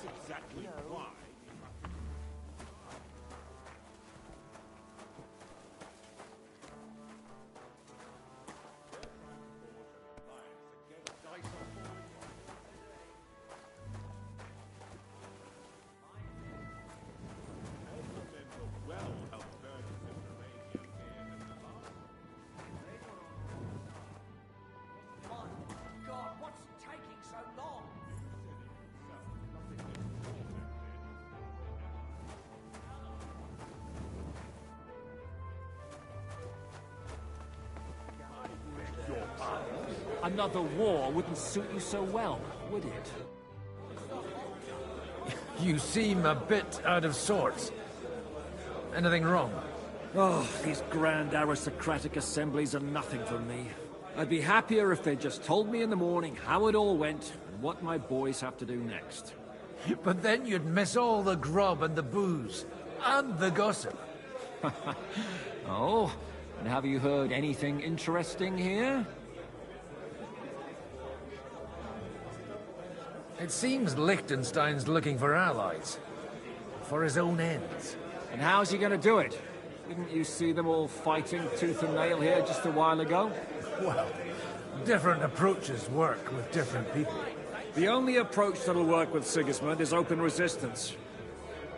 exactly why. God, what's taking so long? Another war wouldn't suit you so well, would it? You seem a bit out of sorts. Anything wrong? Oh, these grand aristocratic assemblies are nothing for me. I'd be happier if they just told me in the morning how it all went and what my boys have to do next. But then you'd miss all the grub and the booze, and the gossip. Oh, and have you heard anything interesting here? It seems Liechtenstein's looking for allies. For his own ends. And how's he gonna do it? Didn't you see them all fighting tooth and nail here just a while ago? Well, different approaches work with different people. The only approach that'll work with Sigismund is open resistance.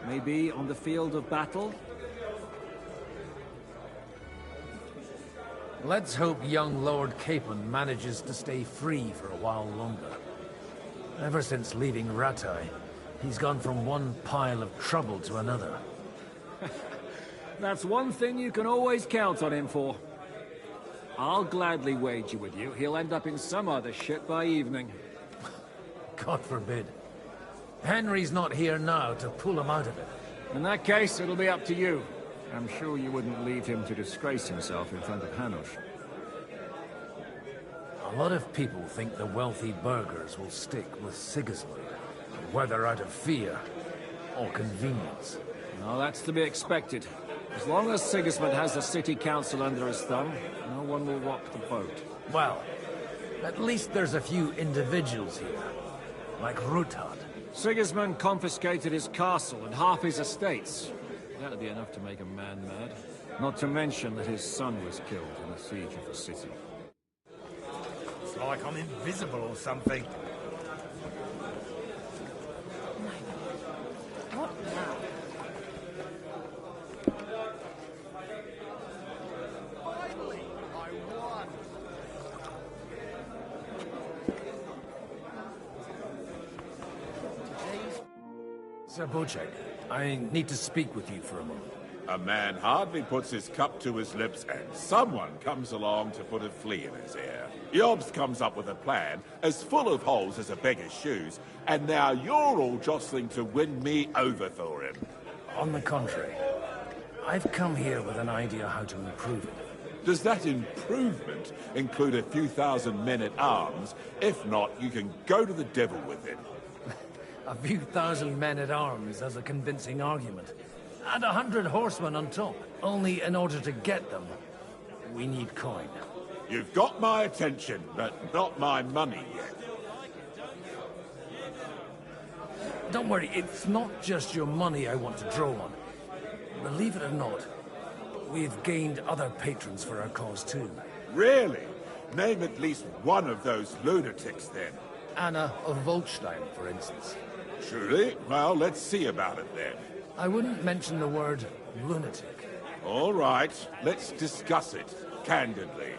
Maybe on the field of battle? Let's hope young Lord Capon manages to stay free for a while longer. Ever since leaving Rattay, he's gone from one pile of trouble to another. That's one thing you can always count on him for. I'll gladly wager with you he'll end up in some other shit by evening. God forbid. Henry's not here now to pull him out of it. In that case, it'll be up to you. I'm sure you wouldn't leave him to disgrace himself in front of Hanush. A lot of people think the wealthy burghers will stick with Sigismund, whether out of fear or convenience. No, that's to be expected. As long as Sigismund has the city council under his thumb, no one will rock the boat. Well, at least there's a few individuals here, like Ruthard. Sigismund confiscated his castle and half his estates. That'll be enough to make a man mad. Not to mention that his son was killed in the siege of the city. It's like I'm invisible or something. What now? Finally, I won. Sir Bocek, I need to speak with you for a moment. A man hardly puts his cup to his lips and someone comes along to put a flea in his ear. Yobs comes up with a plan as full of holes as a beggar's shoes, and now you're all jostling to win me over for him. On the contrary, I've come here with an idea how to improve it. Does that improvement include a few thousand men-at-arms? If not, you can go to the devil with it. A few thousand men-at-arms as a convincing argument. And 100 horsemen on top. Only in order to get them, we need coin. You've got my attention, but not my money yet. Don't worry, it's not just your money I want to draw on. Believe it or not, we've gained other patrons for our cause too. Really? Name at least one of those lunatics, then. Anna of Volstein, for instance. Truly? Well, let's see about it, then. I wouldn't mention the word lunatic. All right, let's discuss it, candidly.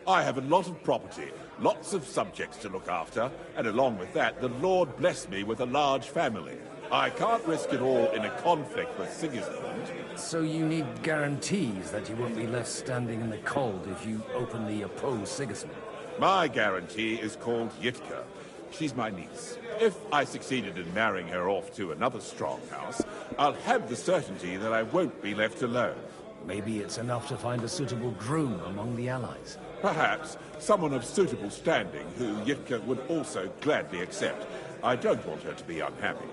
I have a lot of property, lots of subjects to look after, and along with that, the Lord blessed me with a large family. I can't risk it all in a conflict with Sigismund. So you need guarantees that you won't be left standing in the cold if you openly oppose Sigismund. My guarantee is called Yitka. She's my niece. If I succeeded in marrying her off to another strong house, I'll have the certainty that I won't be left alone. Maybe it's enough to find a suitable groom among the allies. Perhaps someone of suitable standing who Yitka would also gladly accept. I don't want her to be unhappy.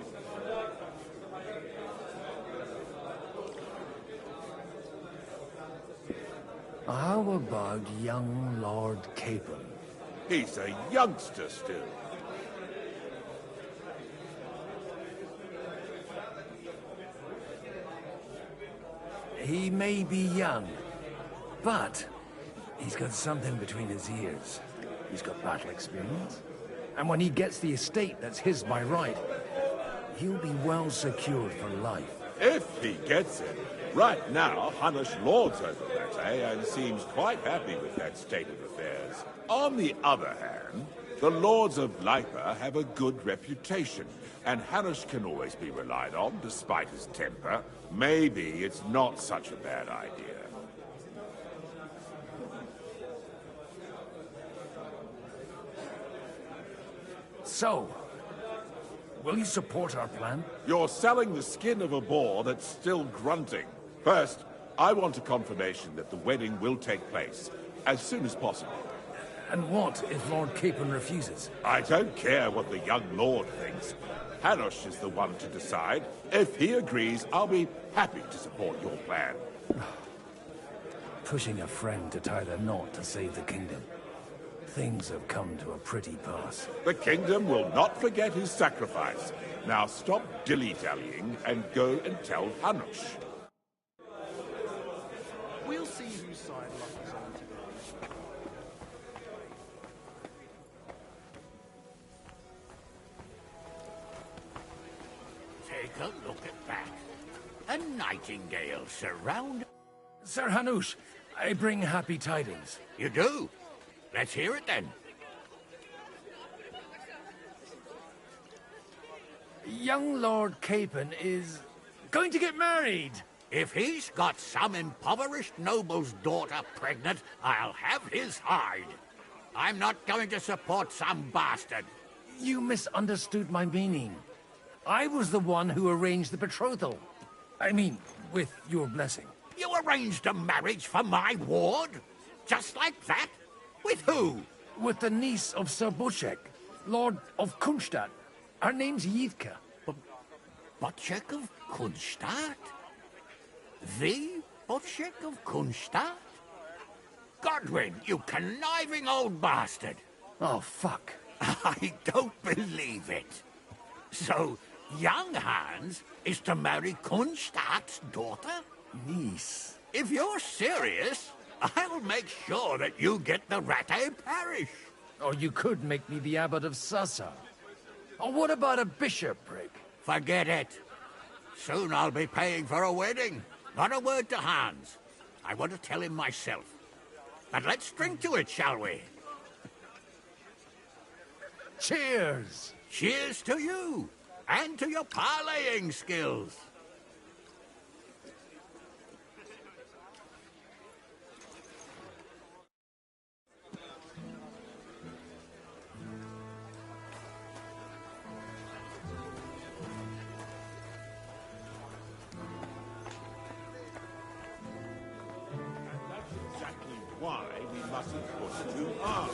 How about young Lord Capon? He's a youngster still. He may be young, but he's got something between his ears. He's got battle experience. And when he gets the estate that's his by right, he'll be well secured for life. If he gets it. Right now, Hanush lords over Rattay and seems quite happy with that state of affairs. On the other hand, the lords of Lipa have a good reputation, and Hanush can always be relied on, despite his temper. Maybe it's not such a bad idea. So, will you support our plan? You're selling the skin of a boar that's still grunting. First, I want a confirmation that the wedding will take place as soon as possible. And what if Lord Capon refuses? I don't care what the young lord thinks. Hanush is the one to decide. If he agrees, I'll be happy to support your plan. Pushing a friend to tie the knot to save the kingdom. Things have come to a pretty pass. The kingdom will not forget his sacrifice. Now stop dilly-dallying and go and tell Hanush. We'll see whose side luck is on today. Take a look at that. A nightingale surrounded... Sir Hanush, I bring happy tidings. You do? Let's hear it then. Young Lord Capon is going to get married. If he's got some impoverished noble's daughter pregnant, I'll have his hide. I'm not going to support some bastard. You misunderstood my meaning. I was the one who arranged the betrothal. I mean, with your blessing. You arranged a marriage for my ward? Just like that? With who? With the niece of Sir Butchek, Lord of Kunstadt. Her name's Yidka. Butchek of Kunstadt? The Butchek of Kunstadt? Godwin, you conniving old bastard! Oh, fuck. I don't believe it. So, young Hans is to marry Kunstadt's daughter? Niece. If you're serious, I'll make sure that you get the Rattay parish. Or you could make me the abbot of Sassa. Or what about a bishopric? Forget it. Soon I'll be paying for a wedding. Not a word to Hans. I want to tell him myself. But let's drink to it, shall we? Cheers! Cheers to you, and to your parleying skills. Why we mustn't push too hard.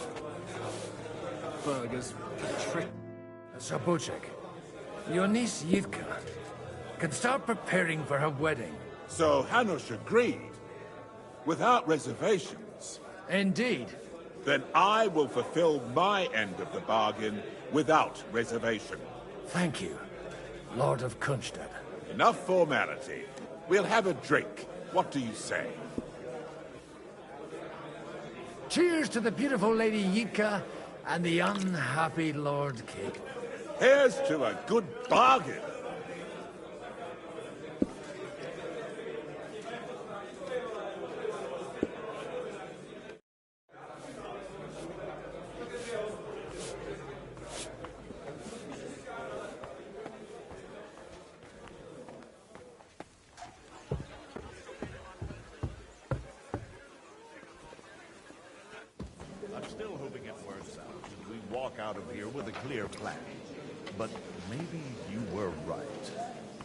Burgers, trick. Sir Butchek, your niece Yidka can start preparing for her wedding. So Hanush agreed, without reservations. Indeed. Then I will fulfill my end of the bargain without reservation. Thank you, Lord of Kunstadt. Enough formality. We'll have a drink. What do you say? Cheers to the beautiful Lady Yidka and the unhappy Lord Capon. Here's to a good bargain. I'm still hoping it works out and we walk out of here with a clear plan. But maybe you were right.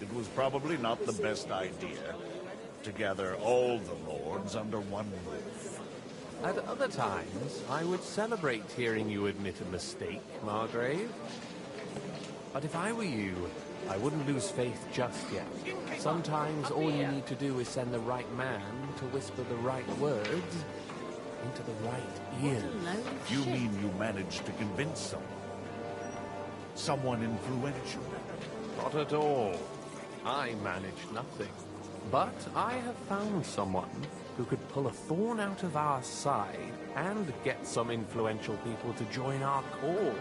It was probably not the best idea to gather all the lords under one roof. At other times, I would celebrate hearing you admit a mistake, Margrave. But if I were you, I wouldn't lose faith just yet. Sometimes all you need to do is send the right man to whisper the right words into the right ear. You mean you managed to convince someone? Someone influential? Not at all. I managed nothing. But I have found someone who could pull a thorn out of our side and get some influential people to join our cause.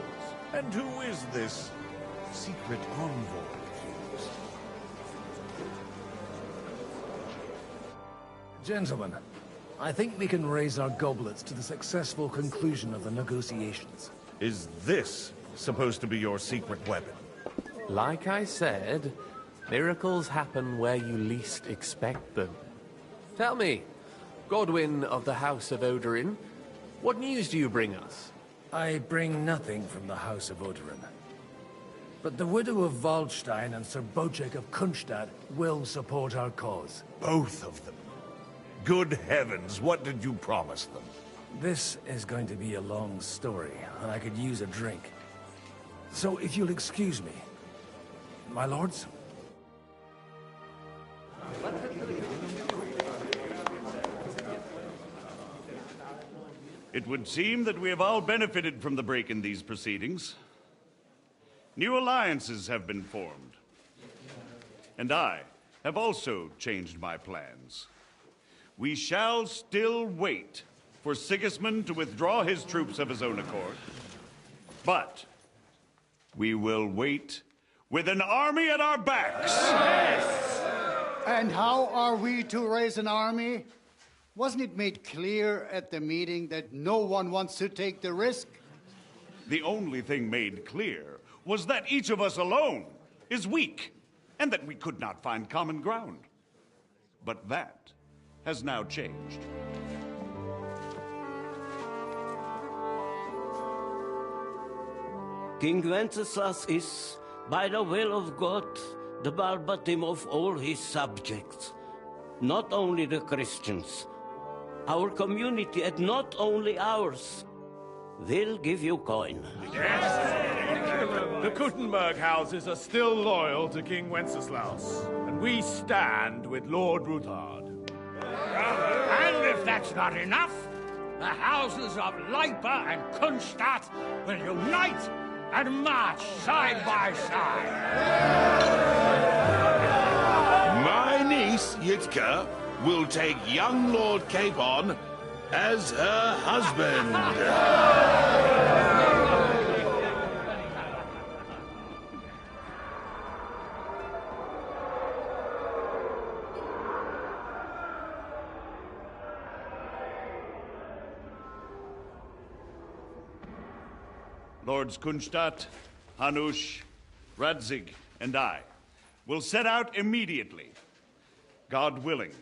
And who is this secret envoy of yours? Gentlemen, I think we can raise our goblets to the successful conclusion of the negotiations. Is this supposed to be your secret weapon? Like I said, miracles happen where you least expect them. Tell me, Godwin of the House of Odorin, what news do you bring us? I bring nothing from the House of Odorin. But the widow of Waldstein and Sir Bocek of Kunstadt will support our cause. Both of them. Good heavens, what did you promise them? This is going to be a long story, and I could use a drink. So if you'll excuse me, my lords? It would seem that we have all benefited from the break in these proceedings. New alliances have been formed. And I have also changed my plans. We shall still wait for Sigismund to withdraw his troops of his own accord. But we will wait with an army at our backs. Yes. And how are we to raise an army? Wasn't it made clear at the meeting that no one wants to take the risk? The only thing made clear was that each of us alone is weak, and that we could not find common ground. But that has now changed. King Wenceslas is, by the will of God, the Balbatim of all his subjects. Not only the Christians, our community, and not only ours, will give you coin. Yes. The Kuttenberg houses are still loyal to King Wenceslas, and we stand with Lord Ruthard. And if that's not enough, the houses of Leipa and Kunstadt will unite and march side by side. My niece, Yitka, will take young Lord Capon as her husband. Lords Kunstadt, Hanush, Radzig, and I will set out immediately. God willing,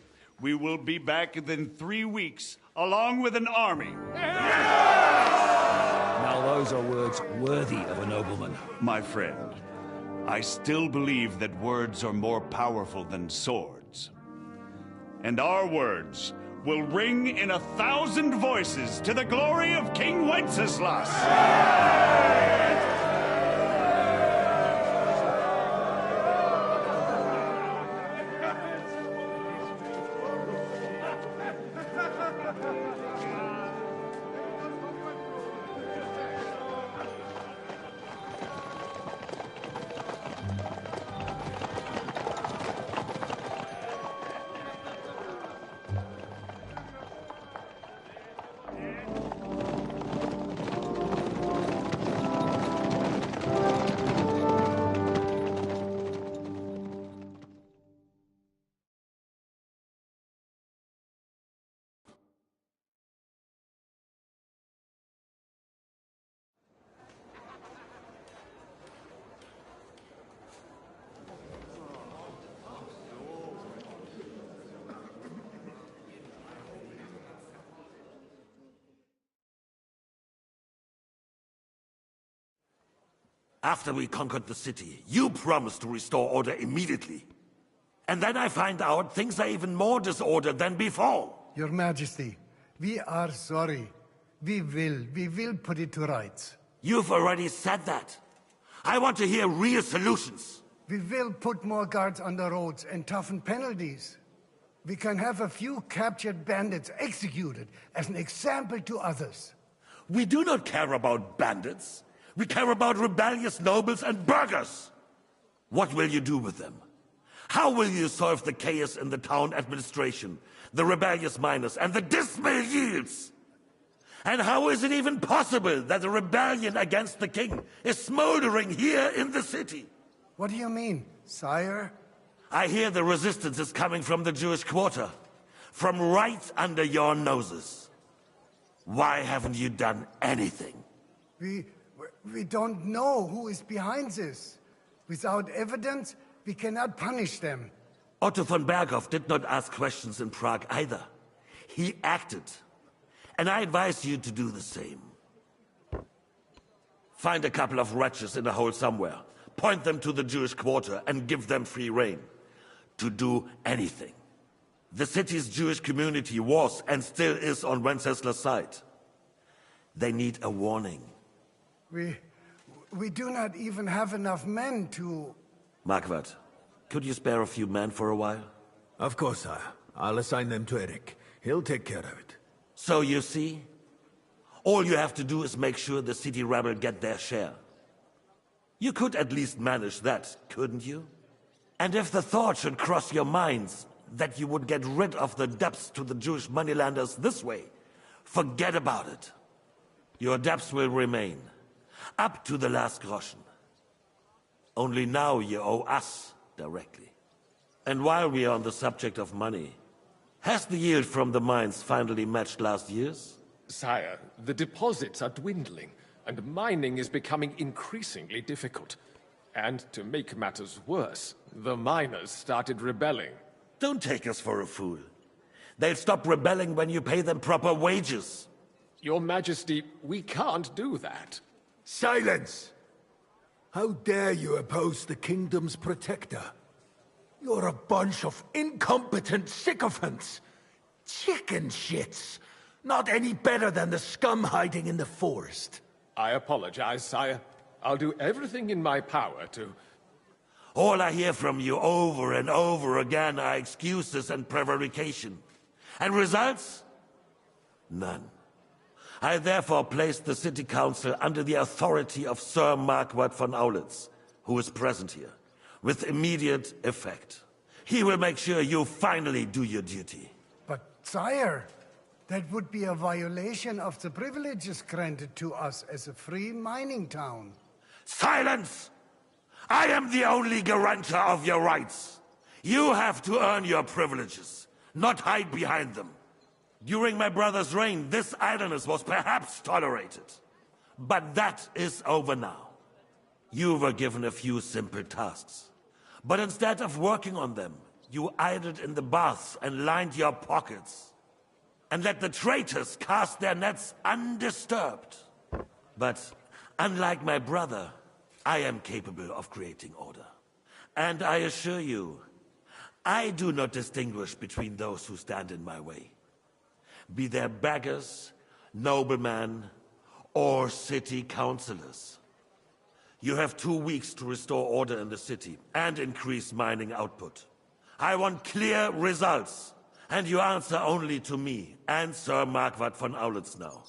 we will be back within 3 weeks, along with an army. Now those are words worthy of a nobleman. My friend, I still believe that words are more powerful than swords. And our words will ring in 1,000 voices to the glory of King Wenceslas. After we conquered the city, you promised to restore order immediately. And then I find out things are even more disordered than before. Your Majesty, we are sorry. We will put it to rights. You've already said that. I want to hear real solutions. We will put more guards on the roads and toughen penalties. We can have a few captured bandits executed as an example to others. We do not care about bandits. We care about rebellious nobles and burghers. What will you do with them? How will you solve the chaos in the town administration, the rebellious miners, and the dismal yields? And how is it even possible that a rebellion against the king is smoldering here in the city? What do you mean, sire? I hear the resistance is coming from the Jewish quarter, from right under your noses. Why haven't you done anything? We don't know who is behind this. Without evidence, we cannot punish them. Otto von Berghoff did not ask questions in Prague either. He acted. And I advise you to do the same. Find a couple of wretches in a hole somewhere, point them to the Jewish quarter, and give them free rein to do anything. The city's Jewish community was and still is on Wencesla's side. They need a warning. We do not even have enough men to... Marquardt, could you spare a few men for a while? Of course, sire. I'll assign them to Eric. He'll take care of it. So you see, all you have to do is make sure the city rebel get their share. You could at least manage that, couldn't you? And if the thought should cross your minds that you would get rid of the debts to the Jewish moneylenders this way, forget about it. Your debts will remain, up to the last groschen. Only now you owe us directly. And while we are on the subject of money, has the yield from the mines finally matched last year's? Sire, the deposits are dwindling, and mining is becoming increasingly difficult. And to make matters worse, the miners started rebelling. Don't take us for a fool. They'll stop rebelling when you pay them proper wages. Your Majesty, we can't do that. Silence! How dare you oppose the kingdom's protector? You're a bunch of incompetent sycophants. Chicken shits. Not any better than the scum hiding in the forest. I apologize, sire. I'll do everything in my power to... All I hear from you over and over again are excuses and prevarication. And results? None. I therefore placed the city council under the authority of Sir Marquardt von Aulitz, who is present here, with immediate effect. He will make sure you finally do your duty. But, sire, that would be a violation of the privileges granted to us as a free mining town. Silence! I am the only guarantor of your rights. You have to earn your privileges, not hide behind them. During my brother's reign, this idleness was perhaps tolerated. But that is over now. You were given a few simple tasks. But instead of working on them, you idled in the baths and lined your pockets. And let the traitors cast their nets undisturbed. But unlike my brother, I am capable of creating order. And I assure you, I do not distinguish between those who stand in my way. Be they beggars, noblemen, or city councillors. You have 2 weeks to restore order in the city and increase mining output. I want clear results, and you answer only to me and Sir Marquardt von Aulitz now.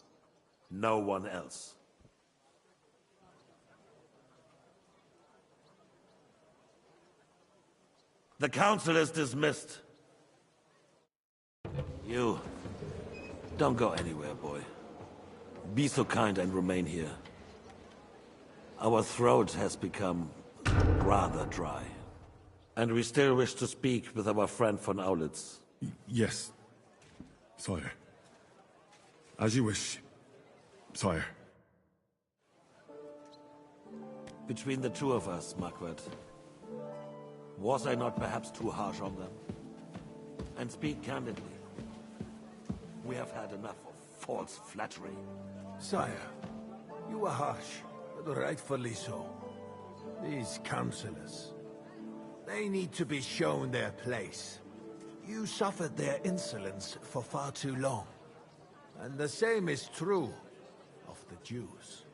No one else. The council is dismissed. You, don't go anywhere, boy. Be so kind and remain here. Our throat has become rather dry. And we still wish to speak with our friend von Aulitz. Yes, sire. As you wish, sire. Between the two of us, Marquardt, was I not perhaps too harsh on them? And speak candidly. We have had enough of false flattery. Sire, you were harsh, but rightfully so. These councillors, they need to be shown their place. You suffered their insolence for far too long. And the same is true of the Jews.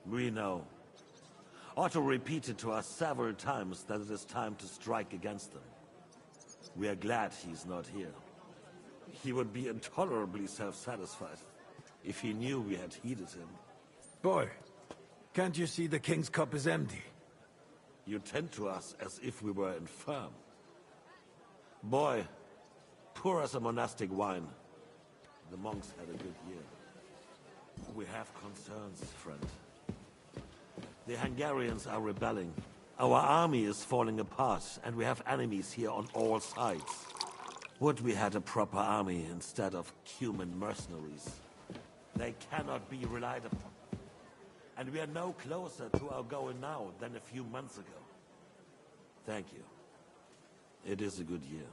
We know. Otto repeated to us several times that it is time to strike against them. We are glad he's not here. He would be intolerably self-satisfied if he knew we had heeded him. Boy, can't you see the King's cup is empty? You tend to us as if we were infirm. Boy, pour us a monastic wine. The monks had a good year. We have concerns, friend. The Hungarians are rebelling. Our army is falling apart, and we have enemies here on all sides. Would we had a proper army instead of human mercenaries? They cannot be relied upon. And we are no closer to our goal now than a few months ago. Thank you. It is a good year.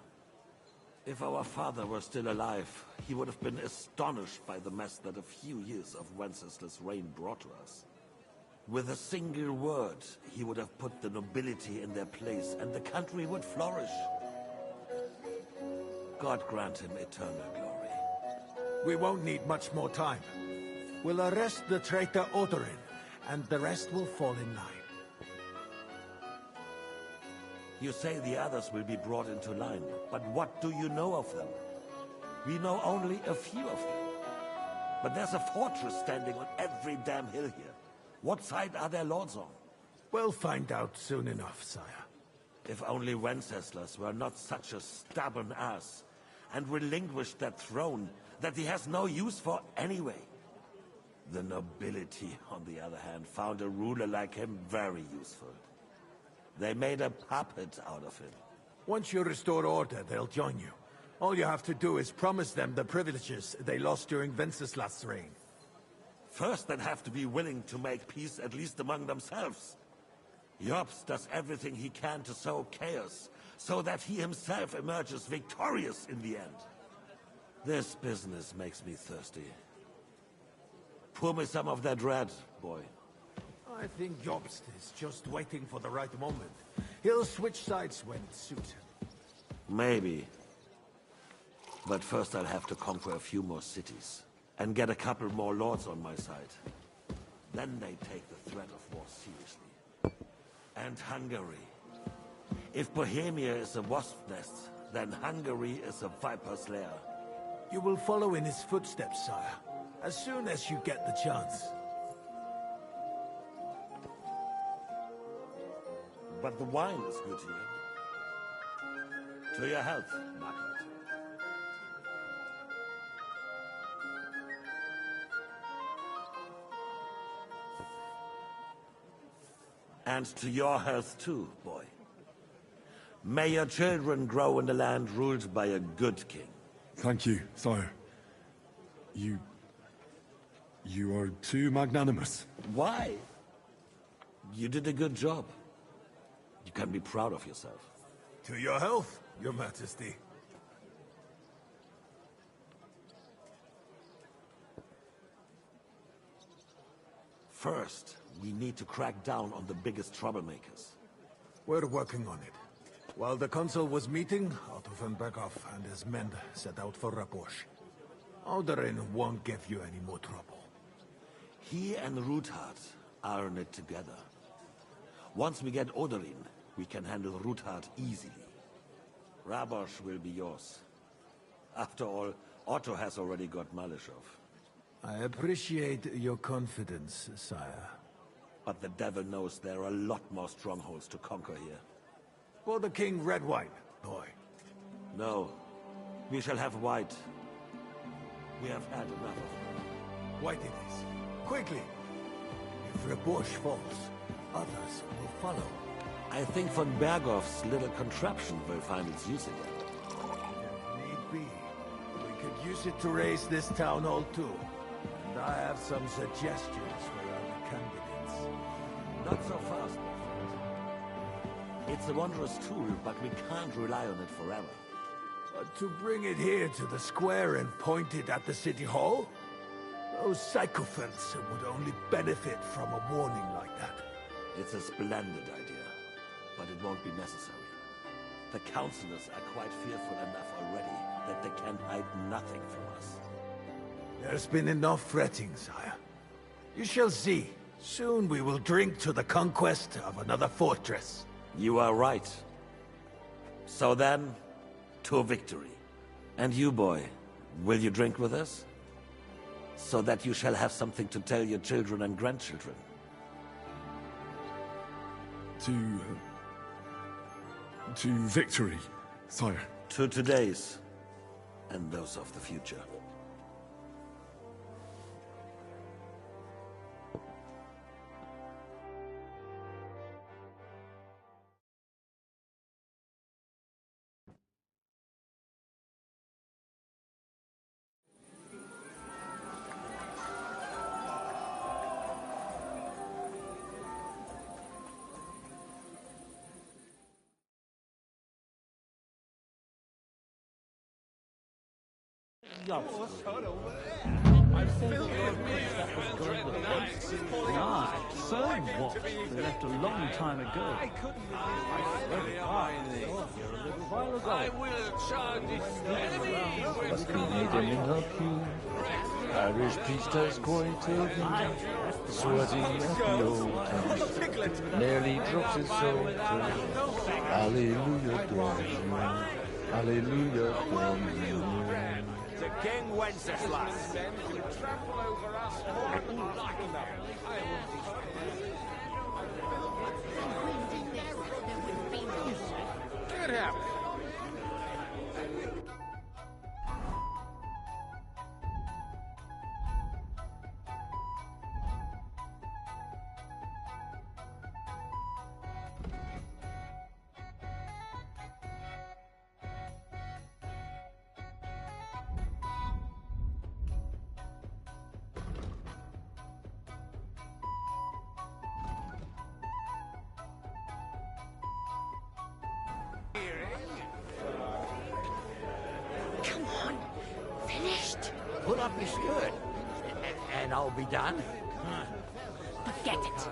If our father were still alive, he would have been astonished by the mess that a few years of Wenceslaus' reign brought to us. With a single word, he would have put the nobility in their place, and the country would flourish. God grant him eternal glory. We won't need much more time. We'll arrest the traitor Odorin, and the rest will fall in line. You say the others will be brought into line, but what do you know of them? We know only a few of them. But there's a fortress standing on every damn hill here. What side are their lords on? We'll find out soon enough, sire. If only Wenceslas were not such a stubborn ass, and relinquished that throne that he has no use for anyway. The nobility, on the other hand, found a ruler like him very useful. They made a puppet out of him. Once you restore order, they'll join you. All you have to do is promise them the privileges they lost during Wenceslas' reign. First, they'd have to be willing to make peace at least among themselves. Jobst does everything he can to sow chaos, so that he himself emerges victorious in the end. This business makes me thirsty. Pour me some of that red, boy. I think Jobst is just waiting for the right moment. He'll switch sides when it suits him. Maybe. But first I'll have to conquer a few more cities. And get a couple more lords on my side. Then they take the threat of war seriously. And Hungary. If Bohemia is a wasp nest, then Hungary is a viper's lair. You will follow in his footsteps, sire, as soon as you get the chance. But the wine is good here. To your health, Margaret. And to your health too, boy. May your children grow in a land ruled by a good king. Thank you, sire. You are too magnanimous. Why? You did a good job. You can be proud of yourself. To your health, your majesty. First, we need to crack down on the biggest troublemakers. We're working on it. While the consul was meeting, Otto von Berghoff and his men set out for Rabosch. Odorin won't give you any more trouble. He and Ruthard are in it together. Once we get Odorin, we can handle Ruthard easily. Rabosch will be yours. After all, Otto has already got Malishov. I appreciate your confidence, sire. But the devil knows there are a lot more strongholds to conquer here. For the king, red wine, boy. No. We shall have white. We have had enough of it. White it is. Quickly! If Rabosch falls, others will follow. I think von Berghoff's little contraption will find its use again. If need be, we could use it to raise this town hall too. And I have some suggestions for other candidates. Not so fast, my friend. It's a wondrous tool, but we can't rely on it forever. But to bring it here to the square and point it at the city hall? Those sycophants would only benefit from a warning like that. It's a splendid idea, but it won't be necessary. The councillors are quite fearful enough already that they can hide nothing from us. There's been enough fretting, sire. You shall see. Soon we will drink to the conquest of another fortress. You are right. So then, to victory. And you, boy, will you drink with us? So that you shall have something to tell your children and grandchildren. To victory, sire. to today's and those of the future. So what? They left a long time ago. I will charge this enemy. Must be needing help you. Irish priest has quieted me. Sweating at the old town. Nearly drops his soul. Hallelujah, glory. Hallelujah, glory. To King Wenceslas. Trample over us all like enough. Good help. Come on, finished. Put up your skirt, and I'll be done. Forget it.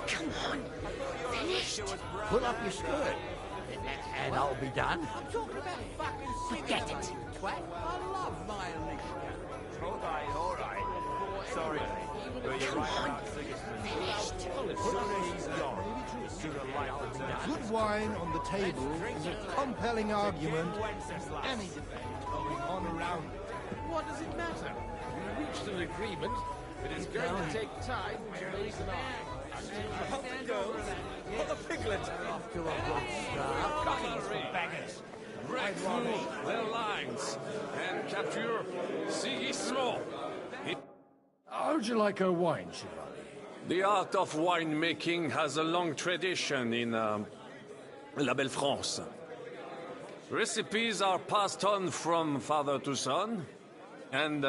Come on, finished. Put up your skirt, and I'll be done. I'm talking about fucking forget it. Twat. I love my Alicia. All right. Sorry, but you're right about Sigismund. As soon as he's gone, the sooner life returns. Good wine on the table is a compelling argument for any debate going on around it. What does it matter? We reached an agreement, but it's going to take time to make an argument. Off it goes. For the piglet. Off to a rock star. Cockings for baggers. Break through their lines and capture Sigismund. How'd you like a wine, Chevalier? The art of winemaking has a long tradition in La Belle France. Recipes are passed on from father to son, and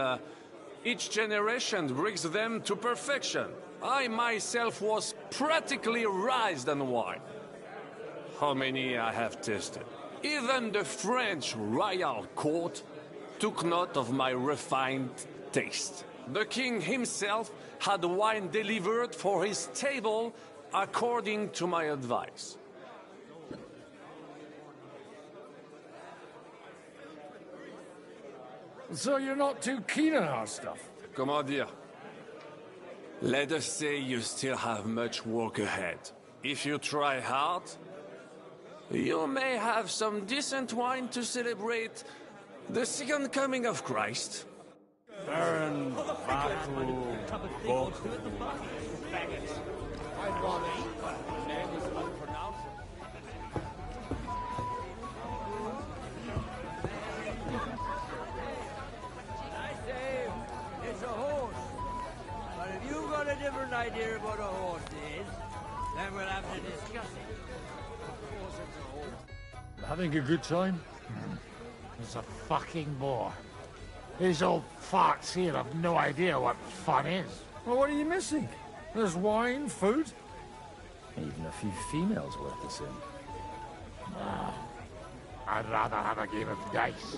each generation brings them to perfection. I myself was practically raised on wine. How many I have tasted? Even the French royal court took note of my refined taste. The king himself had wine delivered for his table according to my advice. So you're not too keen on our stuff? Comment dire? Let us say you still have much work ahead. If you try hard, you may have some decent wine to celebrate the second coming of Christ. Baron Baku Boku. It's a horse. But if you've got a different idea of what a horse is, then we'll have to discuss it. Having a good time? He's a fucking bore. These old farts here have no idea what fun is. Well, what are you missing? There's wine, food. Even a few females worth the same. Ah, I'd rather have a game of dice.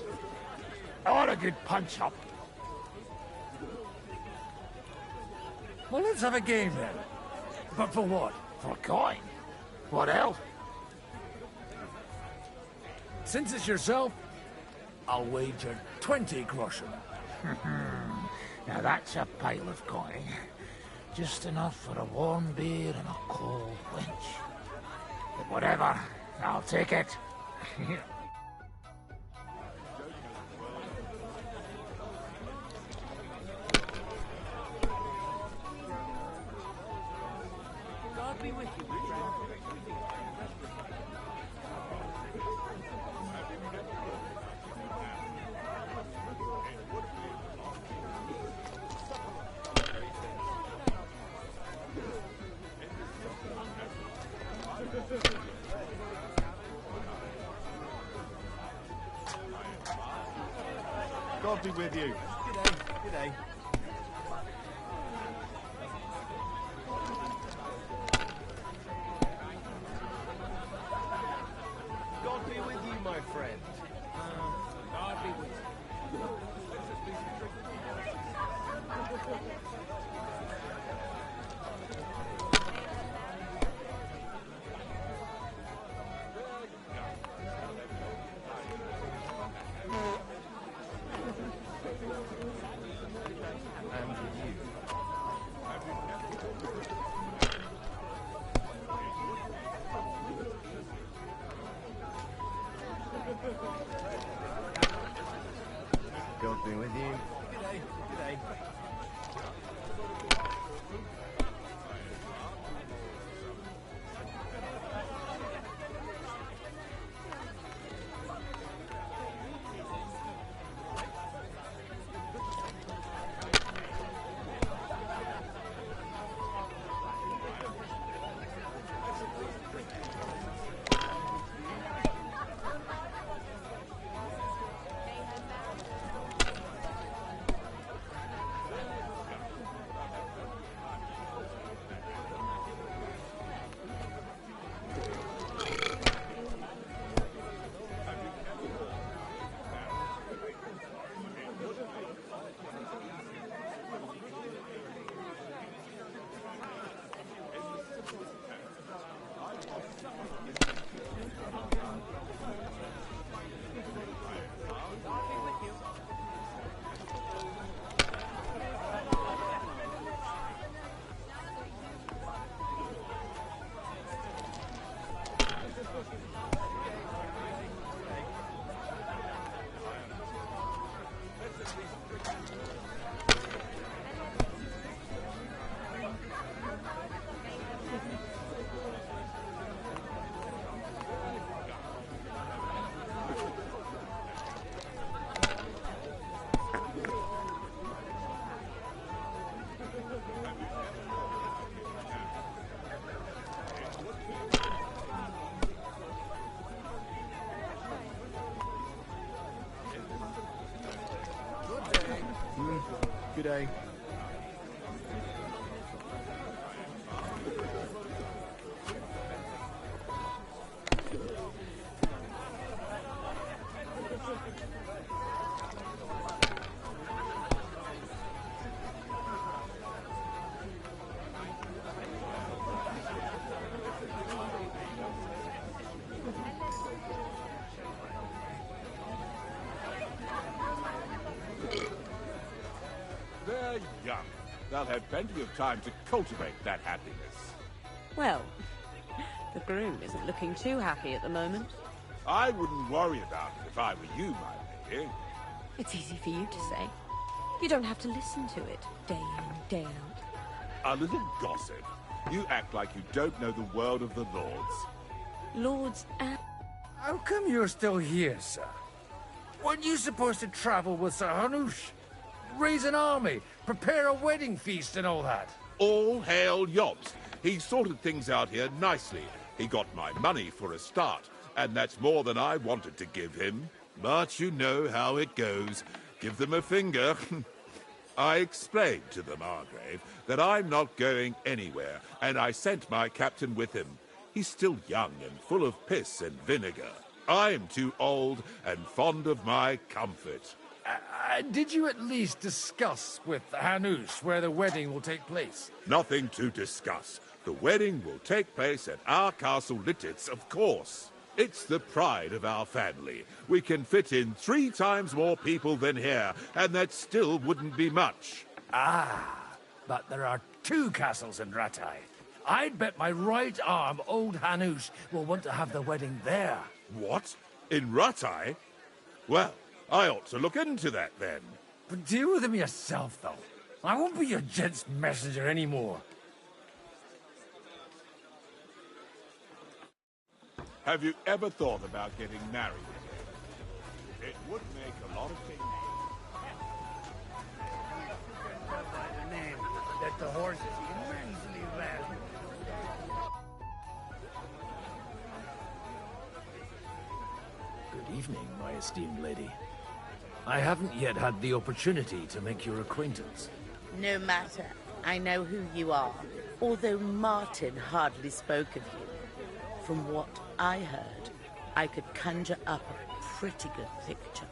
Or a good punch-up. Well, let's have a game then. But for what? For coin? What else? Since it's yourself, I'll wager 20 groschen. Now that's a pile of coin. Just enough for a warm beer and a cold wench. But whatever, I'll take it. God be with you, will you? God be with you. G'day. G'day. God be with you, my friend. God be with you. And with you. God be with you. G'day. G'day. Good day. They're young. They'll have plenty of time to cultivate that happiness. Well, the groom isn't looking too happy at the moment. I wouldn't worry about it if I were you, my lady. It's easy for you to say. You don't have to listen to it day in, day out. A little gossip. You act like you don't know the world of the lords. Lords and... How come you're still here, sir? Weren't you supposed to travel with Sir Hanush? Raise an army, prepare a wedding feast and all that? All hail Yobs. He sorted things out here nicely. He got my money for a start, and that's more than I wanted to give him. But you know how it goes. Give them a finger. I explained to the Margrave that I'm not going anywhere, and I sent my captain with him. He's still young and full of piss and vinegar. I'm too old and fond of my comfort. Did you at least discuss with Hanush where the wedding will take place? Nothing to discuss. The wedding will take place at our castle Littitz, of course. It's the pride of our family. We can fit in 3 times more people than here, and that still wouldn't be much. Ah, but there are 2 castles in Rattay. I'd bet my right arm old Hanush will want to have the wedding there. What? In Rattay? Well, I ought to look into that then. But deal with him yourself, though. I won't be your gent's messenger anymore. Have you ever thought about getting married again? It would make a lot of things. That the horse is immensely valuable. Good evening, my esteemed lady. I haven't yet had the opportunity to make your acquaintance. No matter. I know who you are, although Martin hardly spoke of you. From what I heard, I could conjure up a pretty good picture.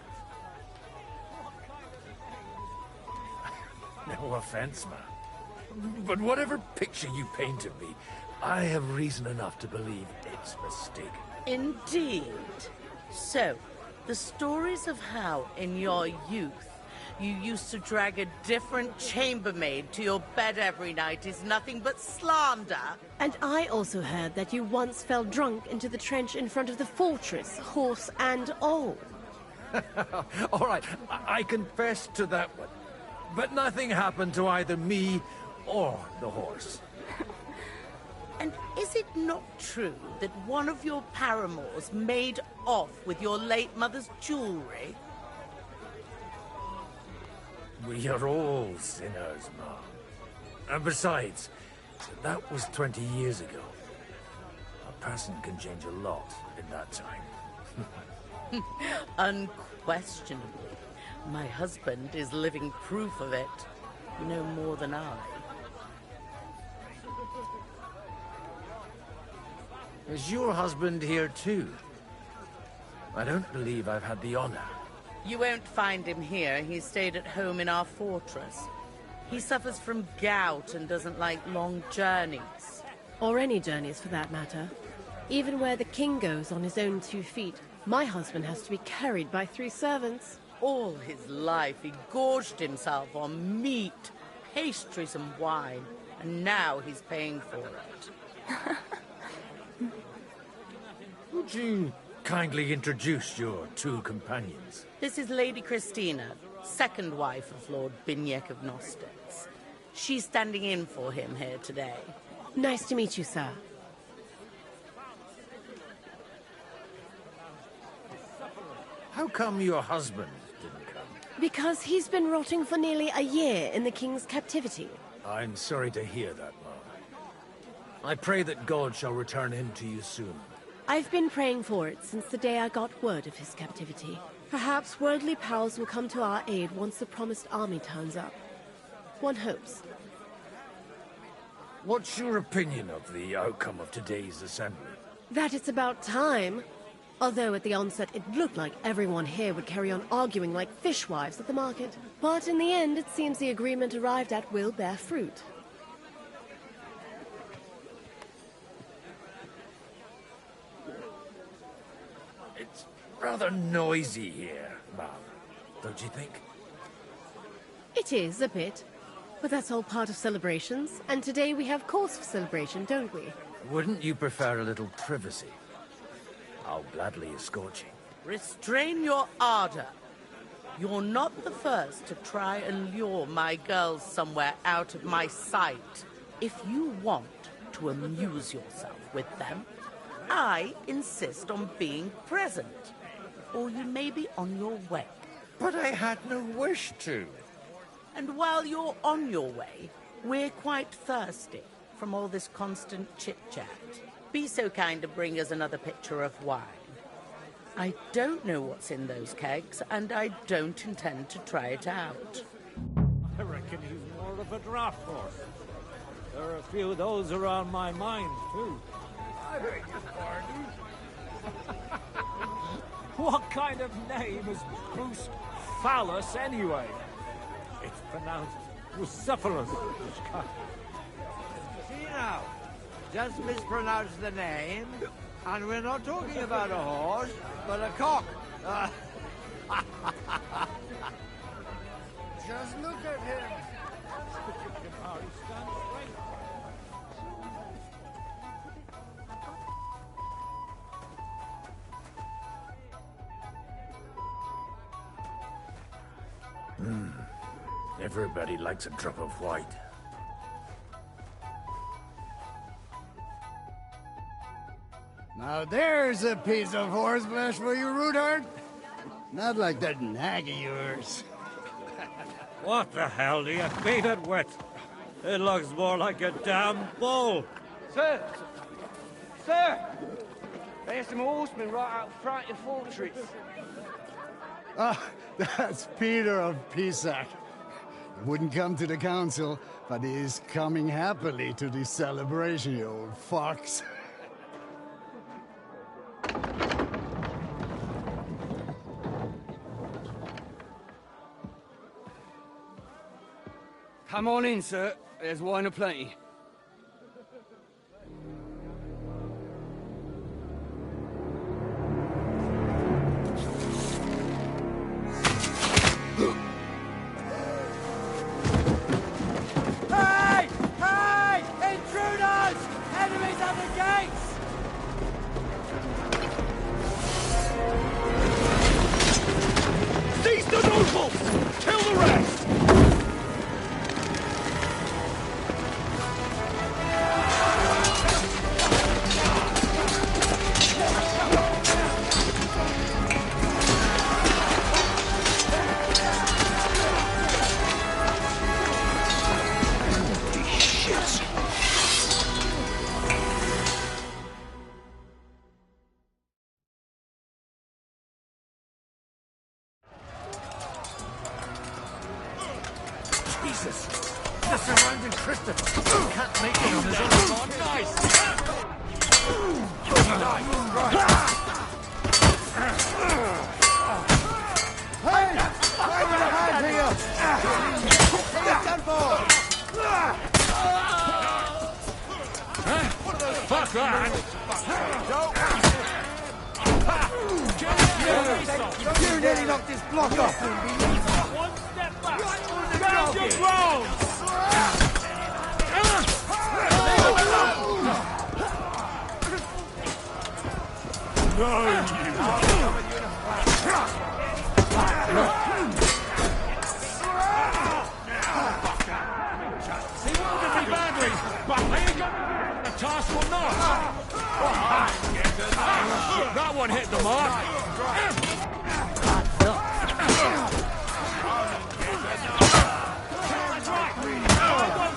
No offense, man. But whatever picture you paint of me, I have reason enough to believe it's mistaken. Indeed. So, the stories of how, in your youth, you used to drag a different chambermaid to your bed every night is nothing but slander. And I also heard that you once fell drunk into the trench in front of the fortress, horse and all. All right, I confess to that one. But nothing happened to either me or the horse. And is it not true that one of your paramours made off with your late mother's jewelry? We are all sinners, Mom. And besides, that was 20 years ago. A person can change a lot in that time. Unquestionably. My husband is living proof of it. No more than I. Is your husband here too? I don't believe I've had the honor. You won't find him here. He stayed at home in our fortress. He suffers from gout and doesn't like long journeys. Or any journeys, for that matter. Even where the king goes on his own 2 feet, my husband has to be carried by 3 servants. All his life he gorged himself on meat, pastries and wine, and now he's paying for it. Would you kindly introduce your 2 companions? This is Lady Christina, second wife of Lord Binyek of Nostitz. She's standing in for him here today. Nice to meet you, sir. How come your husband didn't come? Because he's been rotting for nearly a year in the king's captivity. I'm sorry to hear that, Mom. I pray that God shall return him to you soon. I've been praying for it since the day I got word of his captivity. Perhaps worldly powers will come to our aid once the promised army turns up. One hopes. What's your opinion of the outcome of today's assembly? That it's about time. Although at the onset it looked like everyone here would carry on arguing like fishwives at the market. But in the end, it seems the agreement arrived at will bear fruit. It's rather noisy here, Mom. Don't you think? It is, a bit. But that's all part of celebrations, and today we have cause for celebration, don't we? Wouldn't you prefer a little privacy? I'll gladly escort you. Restrain your ardor. You're not the first to try and lure my girls somewhere out of my sight. If you want to amuse yourself with them, I insist on being present. Or you may be on your way. But I had no wish to. And while you're on your way, we're quite thirsty from all this constant chit-chat. Be so kind to bring us another pitcher of wine. I don't know what's in those kegs, and I don't intend to try it out. I reckon he's more of a draft horse. There are a few of those around my mind, too. I beg your pardon? What kind of name is Boost Phallus, anyway? It's pronounced Bucephalus. See now, just mispronounce the name, and we're not talking about a horse, but a cock. Just look at him. Everybody likes a drop of white. Now there's a piece of horseflesh for you, Rootheart. Not like that nag of yours. What the hell do you feed it with? It looks more like a damn bull. Sir! Sir! There's some horsemen right out front of the fortress. Ah, that's Peter of Pisac. He wouldn't come to the council, but he is coming happily to the celebration, you old fox. Come on in, sir. There's wine aplenty. Hey! Hey! Intruders! Enemies at the gates! Seize the nobles! Kill the rest! Jesus! The surrounding Christopher! Can't make it on his own. Oh, nice! Hey! Wave your hand here! He's done for! Fuck that! You nearly knocked this block off! One step back! Down your ground! He wounded me badly, but are you going to the task or not? That one hit the mark.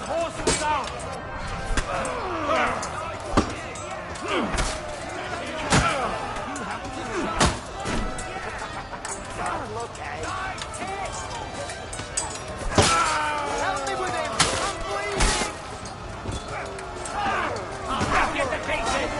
Horses out! Help me with him! I'm bleeding! Get the KCD!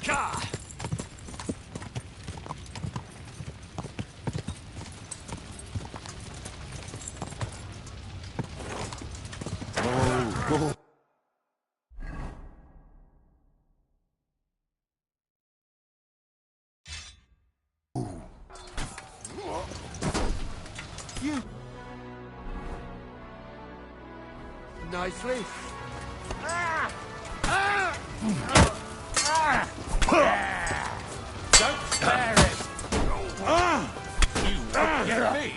No. You... Nicely. Don't spare it. You won't get me.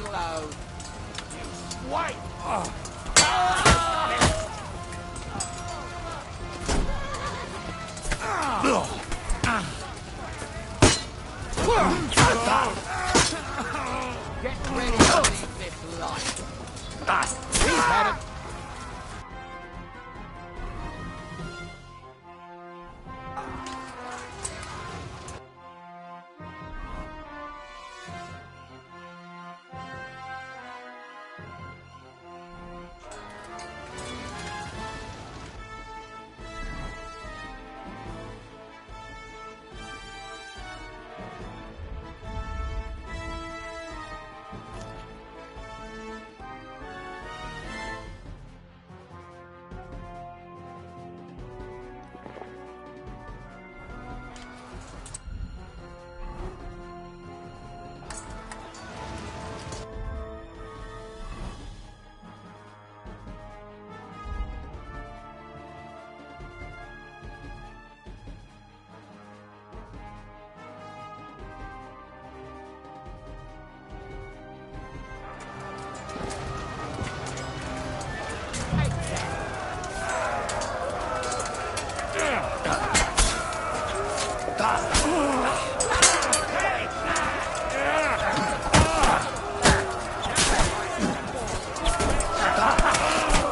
Slow. White. Get ready to leave this life. He's had it.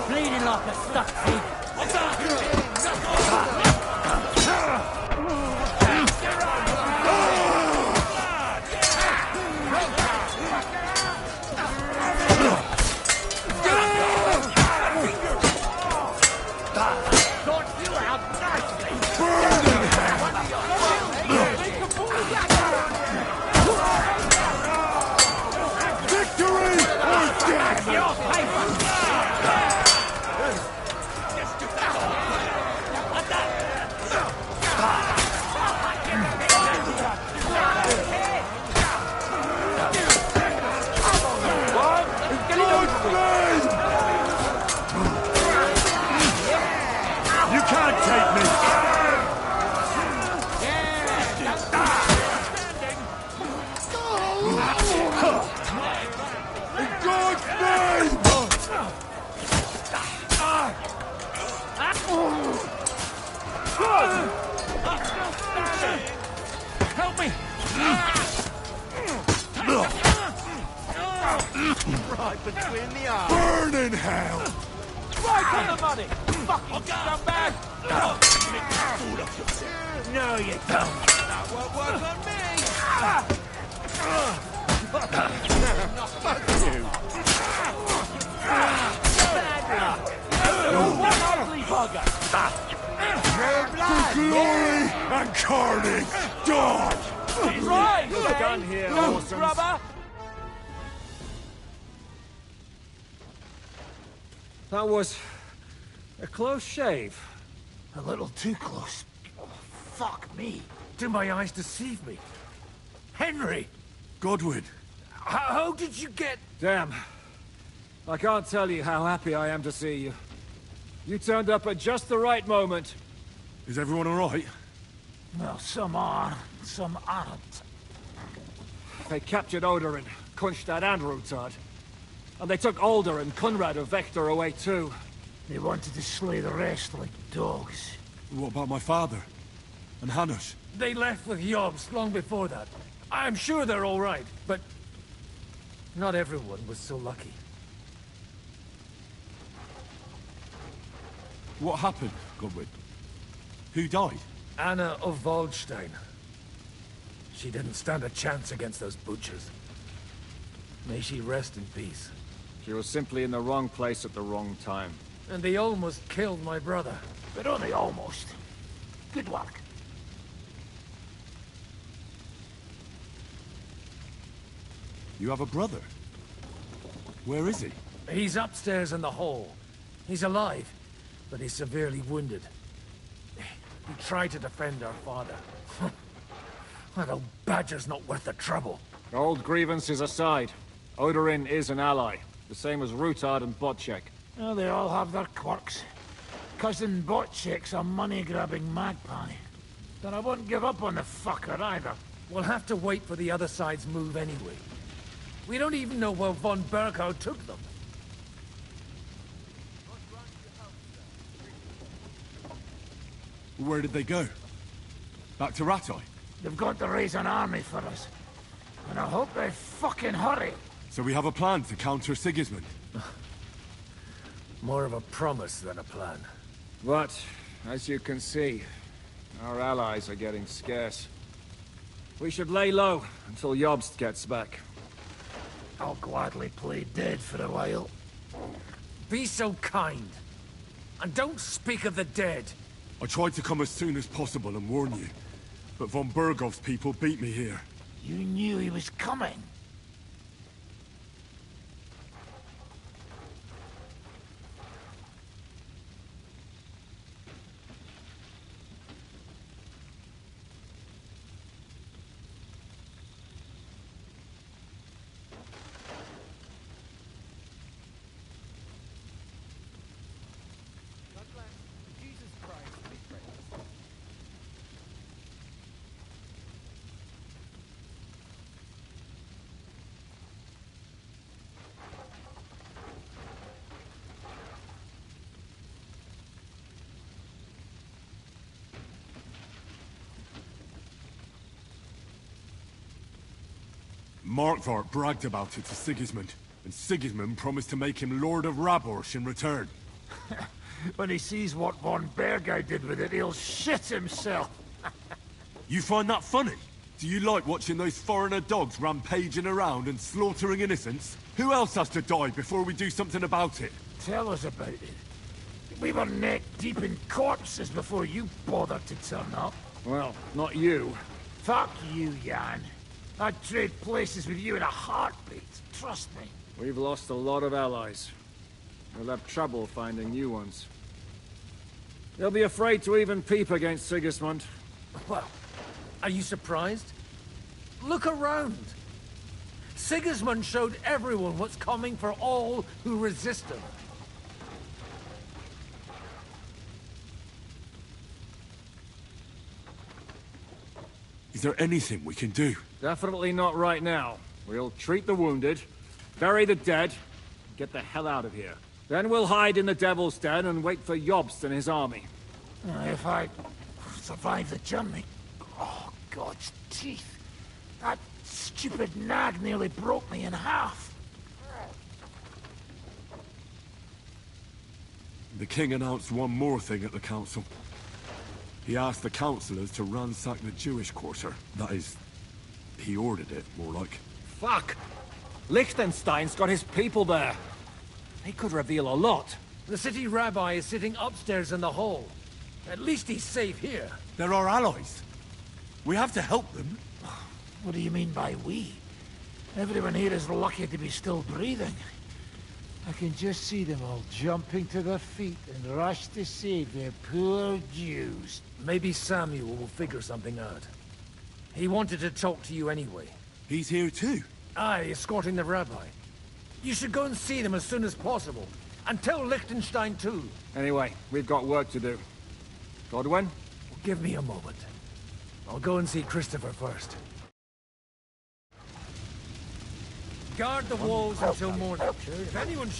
Bleeding like a stuck pig. You can't take me! In God's name! Help me! Right between the eyes. Burn in hell! Right on the money! Fucking scumbag! No, you don't. That won't work on me. Fuck you. What ugly bugger! For glory and carnage! Dog! Right! You're done here, No Orsons. rubber! That was a close shave. A little too close. Oh, fuck me. Do my eyes deceive me? Henry! Godwin! How did you get... Damn. I can't tell you how happy I am to see you. You turned up at just the right moment. Is everyone alright? Well, some are, some aren't. They captured Odorin, Kunstad and Rutard. And they took Alder and Conrad of Vector away too. They wanted to slay the rest like dogs. What about my father? And Hanush? They left with Yobs long before that. I'm sure they're all right, but... not everyone was so lucky. What happened, Godwin? Who died? Anna of Waldstein. She didn't stand a chance against those butchers. May she rest in peace. She was simply in the wrong place at the wrong time. And they almost killed my brother. But only almost. Good work. You have a brother? Where is he? He's upstairs in the hall. He's alive, but he's severely wounded. He tried to defend our father. That old badger's not worth the trouble. Old grievances aside, Odorin is an ally, the same as Rutard and Botchek. Well, they all have their quirks. Cousin Botchek's a money-grabbing magpie. But I won't give up on the fucker either. We'll have to wait for the other side's move anyway. We don't even know where von Berghow took them. Where did they go? Back to Rattay? They've got to raise an army for us. And I hope they fucking hurry. So we have a plan to counter Sigismund? More of a promise than a plan. But, as you can see, our allies are getting scarce. We should lay low until Jobst gets back. I'll gladly play dead for a while. Be so kind. And don't speak of the dead. I tried to come as soon as possible and warn you, but von Bergov's people beat me here. You knew he was coming. Markvart bragged about it to Sigismund, and Sigismund promised to make him Lord of Raborsh in return. When he sees what von Bergay did with it, he'll shit himself. You find that funny? Do you like watching those foreigner dogs rampaging around and slaughtering innocents? Who else has to die before we do something about it? Tell us about it. We were neck deep in corpses before you bothered to turn up. Well, not you. Fuck you, Jan. I'd trade places with you in a heartbeat. Trust me. We've lost a lot of allies. We'll have trouble finding new ones. They'll be afraid to even peep against Sigismund. Well, are you surprised? Look around. Sigismund showed everyone what's coming for all who resist him. Is there anything we can do? Definitely not right now. We'll treat the wounded, bury the dead, and get the hell out of here. Then we'll hide in the Devil's Den and wait for Jobst and his army. If I survive the journey... Oh, God's teeth. That stupid nag nearly broke me in half. The king announced one more thing at the council. He asked the councillors to ransack the Jewish quarter. That is, he ordered it, more like. Fuck! Liechtenstein's got his people there. They could reveal a lot. The city rabbi is sitting upstairs in the hall. At least he's safe here. They're our allies. We have to help them. What do you mean by we? Everyone here is lucky to be still breathing. I can just see them all jumping to their feet and rush to save their poor Jews. Maybe Samuel will figure something out. He wanted to talk to you anyway. He's here too? Aye, escorting the rabbi. You should go and see them as soon as possible. And tell Liechtenstein too. Anyway, we've got work to do. Godwin? Give me a moment. I'll go and see Christopher first. Guard the walls until morning. If anyone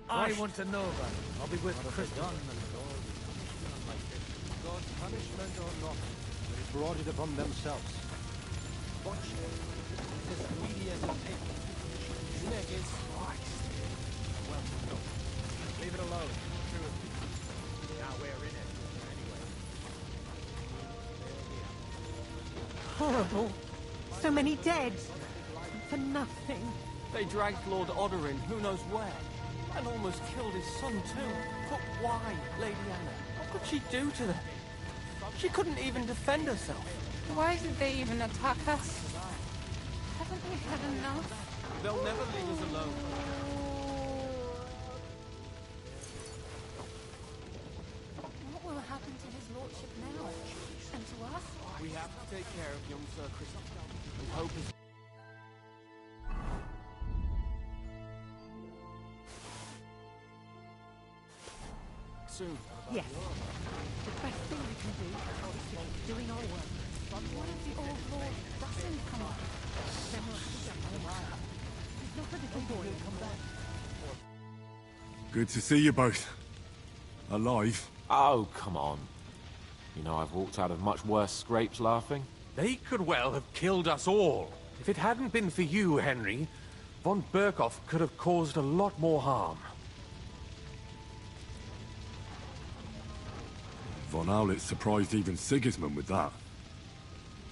I want to know about it. I'll be with Christopher. God's punishment or not, they brought it upon themselves. Watch it. As greedy as a pig. Sin against Christ. Well, no. Leave it alone. True. Now we're in it. Anyway. Horrible. So many dead. For nothing. They dragged Lord Odorin who knows where. And almost killed his son too. But why, Lady Anna? What could she do to them? She couldn't even defend herself. Why did they even attack us? Haven't we had enough? They'll never leave us alone. What will happen to his lordship now? And to us? We have to take care of young Sir Christopher. And hope is... Soon. Yes. The best thing we can do is to keep doing our work. What if the old lord doesn't come back? Then we'll He's not a little boy who'll come back. Good to see you both. Alive. Oh, come on. You know I've walked out of much worse scrapes laughing. They could well have killed us all. If it hadn't been for you, Henry, von Berkhoff could have caused a lot more harm. Von Aulitz surprised even Sigismund with that.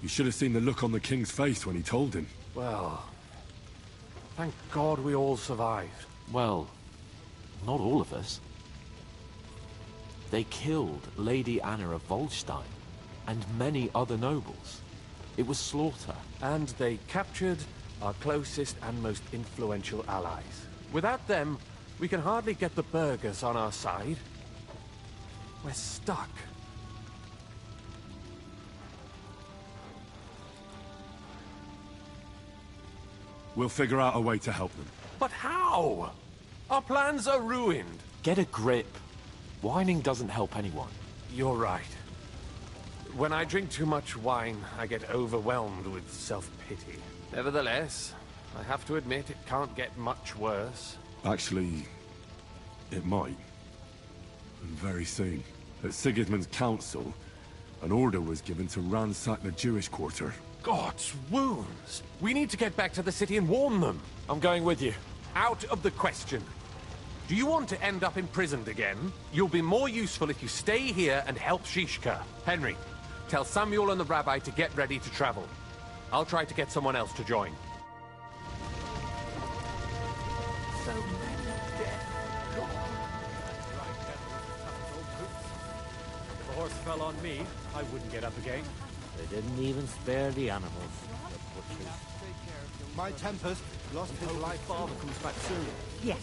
You should have seen the look on the king's face when he told him. Well, thank God we all survived. Well, not all of us. They killed Lady Anna of Volstein and many other nobles. It was slaughter. And they captured our closest and most influential allies. Without them, we can hardly get the burghers on our side. We're stuck. We'll figure out a way to help them. But how? Our plans are ruined. Get a grip. Whining doesn't help anyone. You're right. When I drink too much wine, I get overwhelmed with self-pity. Nevertheless, I have to admit it can't get much worse. Actually, it might. And very soon. At Sigismund's council, an order was given to ransack the Jewish quarter. God's wounds! We need to get back to the city and warn them. I'm going with you. Out of the question. Do you want to end up imprisoned again? You'll be more useful if you stay here and help Shishka. Henry, tell Samuel and the rabbi to get ready to travel. I'll try to get someone else to join. So many dead. If a horse fell on me, I wouldn't get up again. They didn't even spare the animals. The butchers. My Tempest lost his life. Father comes back soon. Yes.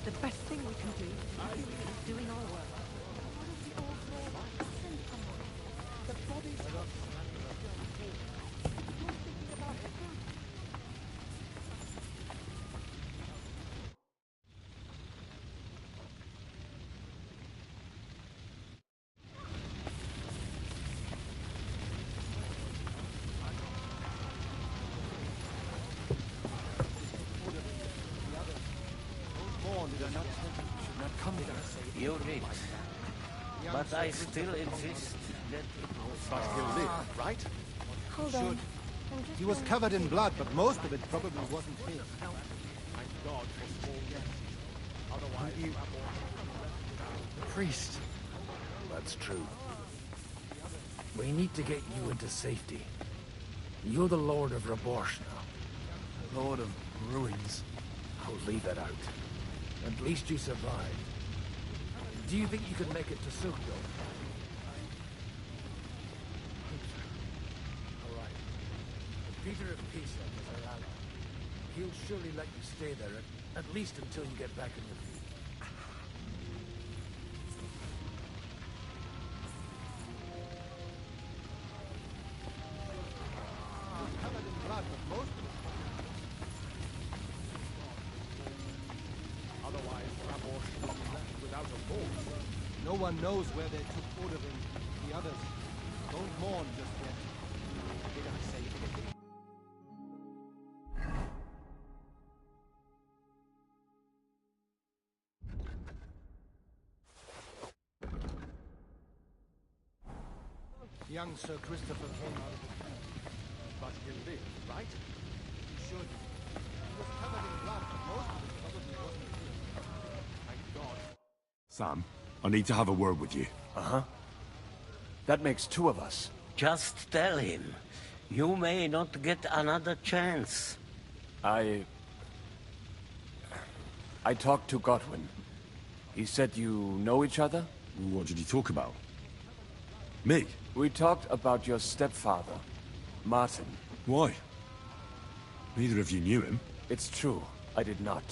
The best thing we can do is keep doing our work. The bodies You're right. But I still insist that it was... He'll live, right? Hold Should. on. He was covered in blood, but most of it probably wasn't his. Thank God for small death. Otherwise, The priest. That's true. We need to get you into safety. You're the Lord of Raborsh now. Lord of Ruins. I'll leave that out. At least you survived. Do you think you can make it to Sukdo? All right. Peter of Pisa is our ally. He'll surely let you stay there, at least until you get back on your feet. Covered in blood, but most of it. otherwise Raborsh will be left without a force. No one knows where they took ordering the others. Don't mourn just yet. Did I say anything? Young Sir Christopher came out of the camp. But he'll live, right? He should. He was covered in blood, but most of it probably wasn't his. Thank God. Sam, I need to have a word with you. Uh-huh. That makes two of us. Just tell him. You may not get another chance. I talked to Godwin. He said you know each other? What did he talk about? Me? We talked about your stepfather, Martin. Why? Neither of you knew him. It's true, I did not.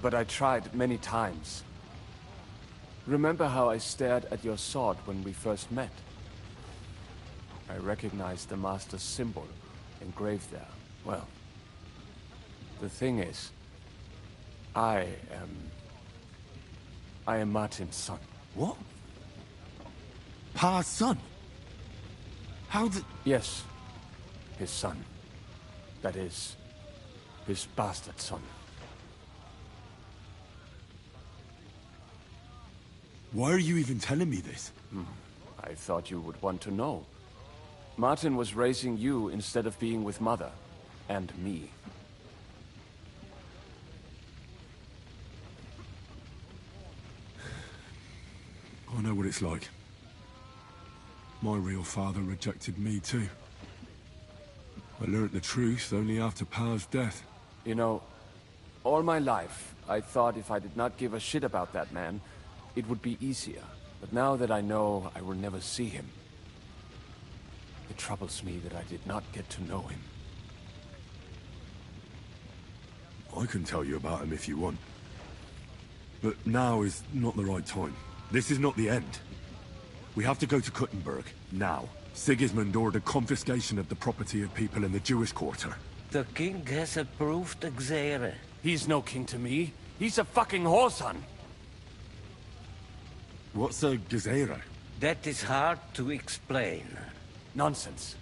But I tried many times. Remember how I stared at your sword when we first met? I recognized the Master's symbol engraved there. Well, the thing is, I am Martin's son. What? Pa's son? How did... Yes, his son. That is, his bastard son. Why are you even telling me this? I thought you would want to know. Martin was raising you instead of being with Mother. And me. I know what it's like. My real father rejected me too. I learned the truth only after Pa's death. You know, all my life, I thought if I did not give a shit about that man, it would be easier. But now that I know I will never see him, it troubles me that I did not get to know him. I can tell you about him if you want. But now is not the right time. This is not the end. We have to go to Kuttenberg, now. Sigismund ordered confiscation of the property of people in the Jewish quarter. The king has approved Xere. He's no king to me. He's a fucking whoreson. What's a Gezera? That is hard to explain. Nonsense.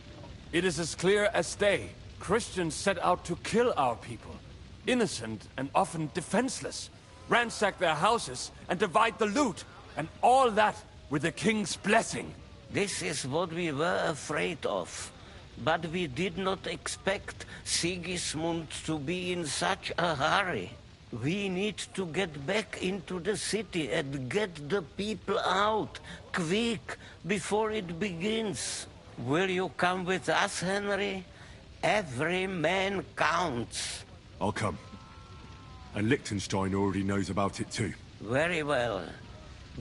It is as clear as day. Christians set out to kill our people. Innocent and often defenseless. Ransack their houses and divide the loot. And all that with the king's blessing. This is what we were afraid of. But we did not expect Sigismund to be in such a hurry. We need to get back into the city and get the people out, quick, before it begins. Will you come with us, Henry? Every man counts. I'll come. And Liechtenstein already knows about it too. Very well.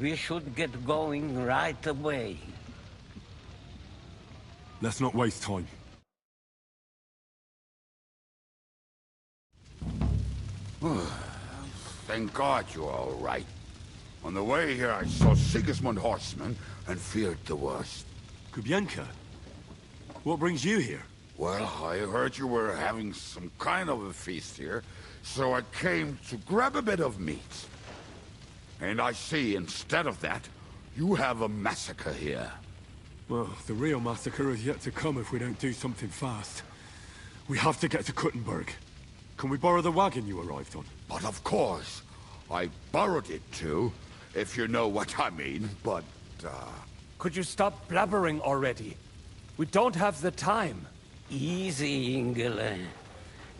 We should get going right away. Let's not waste time. Thank God you're all right. On the way here, I saw Sigismund horsemen and feared the worst. Kubienka? What brings you here? Well, I heard you were having some kind of a feast here, so I came to grab a bit of meat. And I see, instead of that, you have a massacre here. Well, the real massacre is yet to come if we don't do something fast. We have to get to Kuttenberg. Can we borrow the wagon you arrived on? But of course. I borrowed it too, if you know what I mean, but, Could you stop blabbering already? We don't have the time. Easy, Ingele.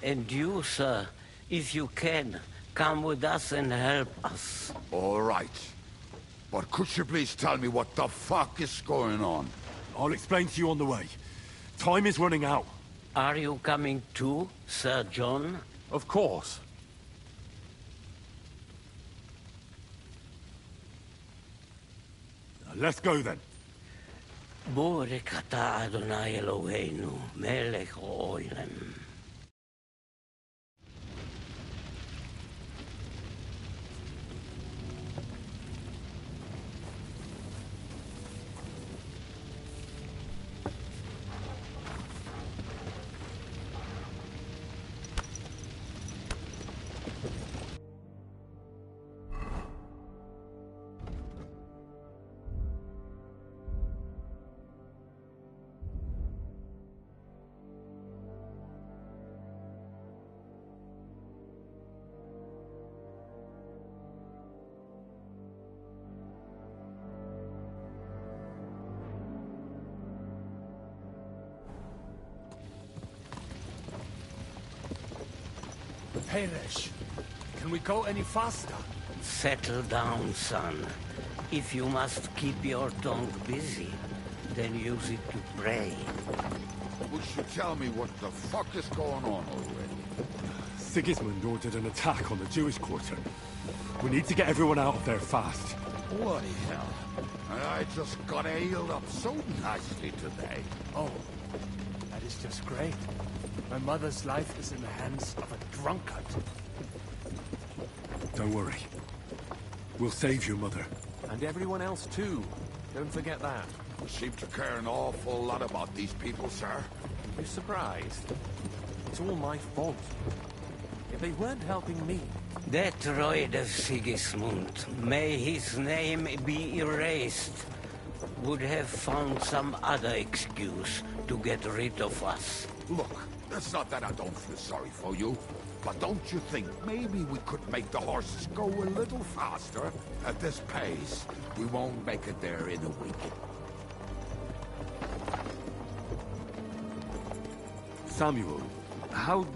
And you, sir, if you can, come with us and help us. All right. But could you please tell me what the fuck is going on? I'll explain to you on the way. Time is running out. Are you coming too, Sir John? Of course. Let's go then. Borekata Adonai Eloheinu, melech ha'olam. Peresh, can we go any faster? Settle down, son. If you must keep your tongue busy, then use it to pray. Would you tell me what the fuck is going on already? Sigismund ordered an attack on the Jewish quarter. We need to get everyone out of there fast. Bloody hell. I just got ailed up so nicely today. Oh, that is just great. My mother's life is in the hands of a drunkard. Don't worry. We'll save your mother. And everyone else too. Don't forget that. You seem to care an awful lot about these people, sir. You're surprised? It's all my fault. If they weren't helping me... That droid of Sigismund, may his name be erased, would have found some other excuse to get rid of us. Look, it's not that I don't feel sorry for you, but don't you think maybe we could make the horses go a little faster? At this pace, we won't make it there in a week. Samuel, how...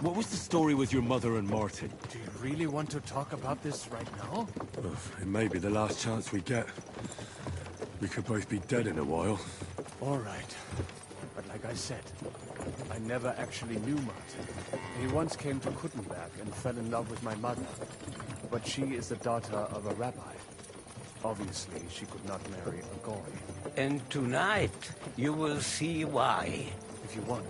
What was the story with your mother and Martin? Do you really want to talk about this right now? It may be the last chance we get. We could both be dead in a while. All right. But like I said, I never actually knew Martin. He once came to Kuttenberg and fell in love with my mother. But she is the daughter of a rabbi. Obviously, she could not marry a goy. And tonight, you will see why. If you want,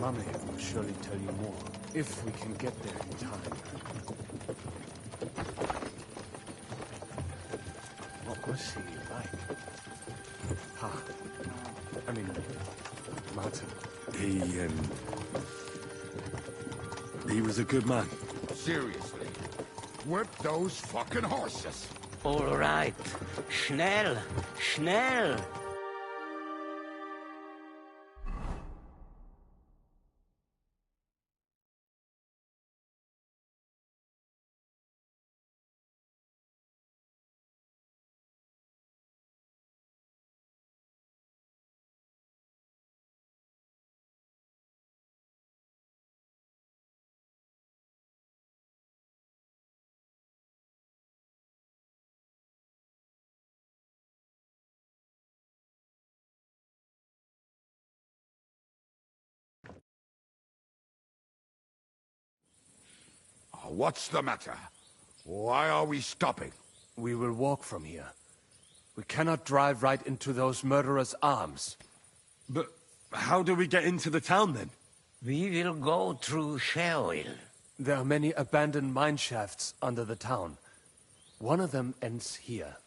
Mommy will surely tell you more. If we can get there in time. What was he like? I mean, Martin. He was a good man. Seriously. Whip those fucking horses. All right. Schnell! Schnell! What's the matter? Why are we stopping? We will walk from here. We cannot drive right into those murderers' arms. But how do we get into the town, then? We will go through Sheol. There are many abandoned mine shafts under the town. One of them ends here.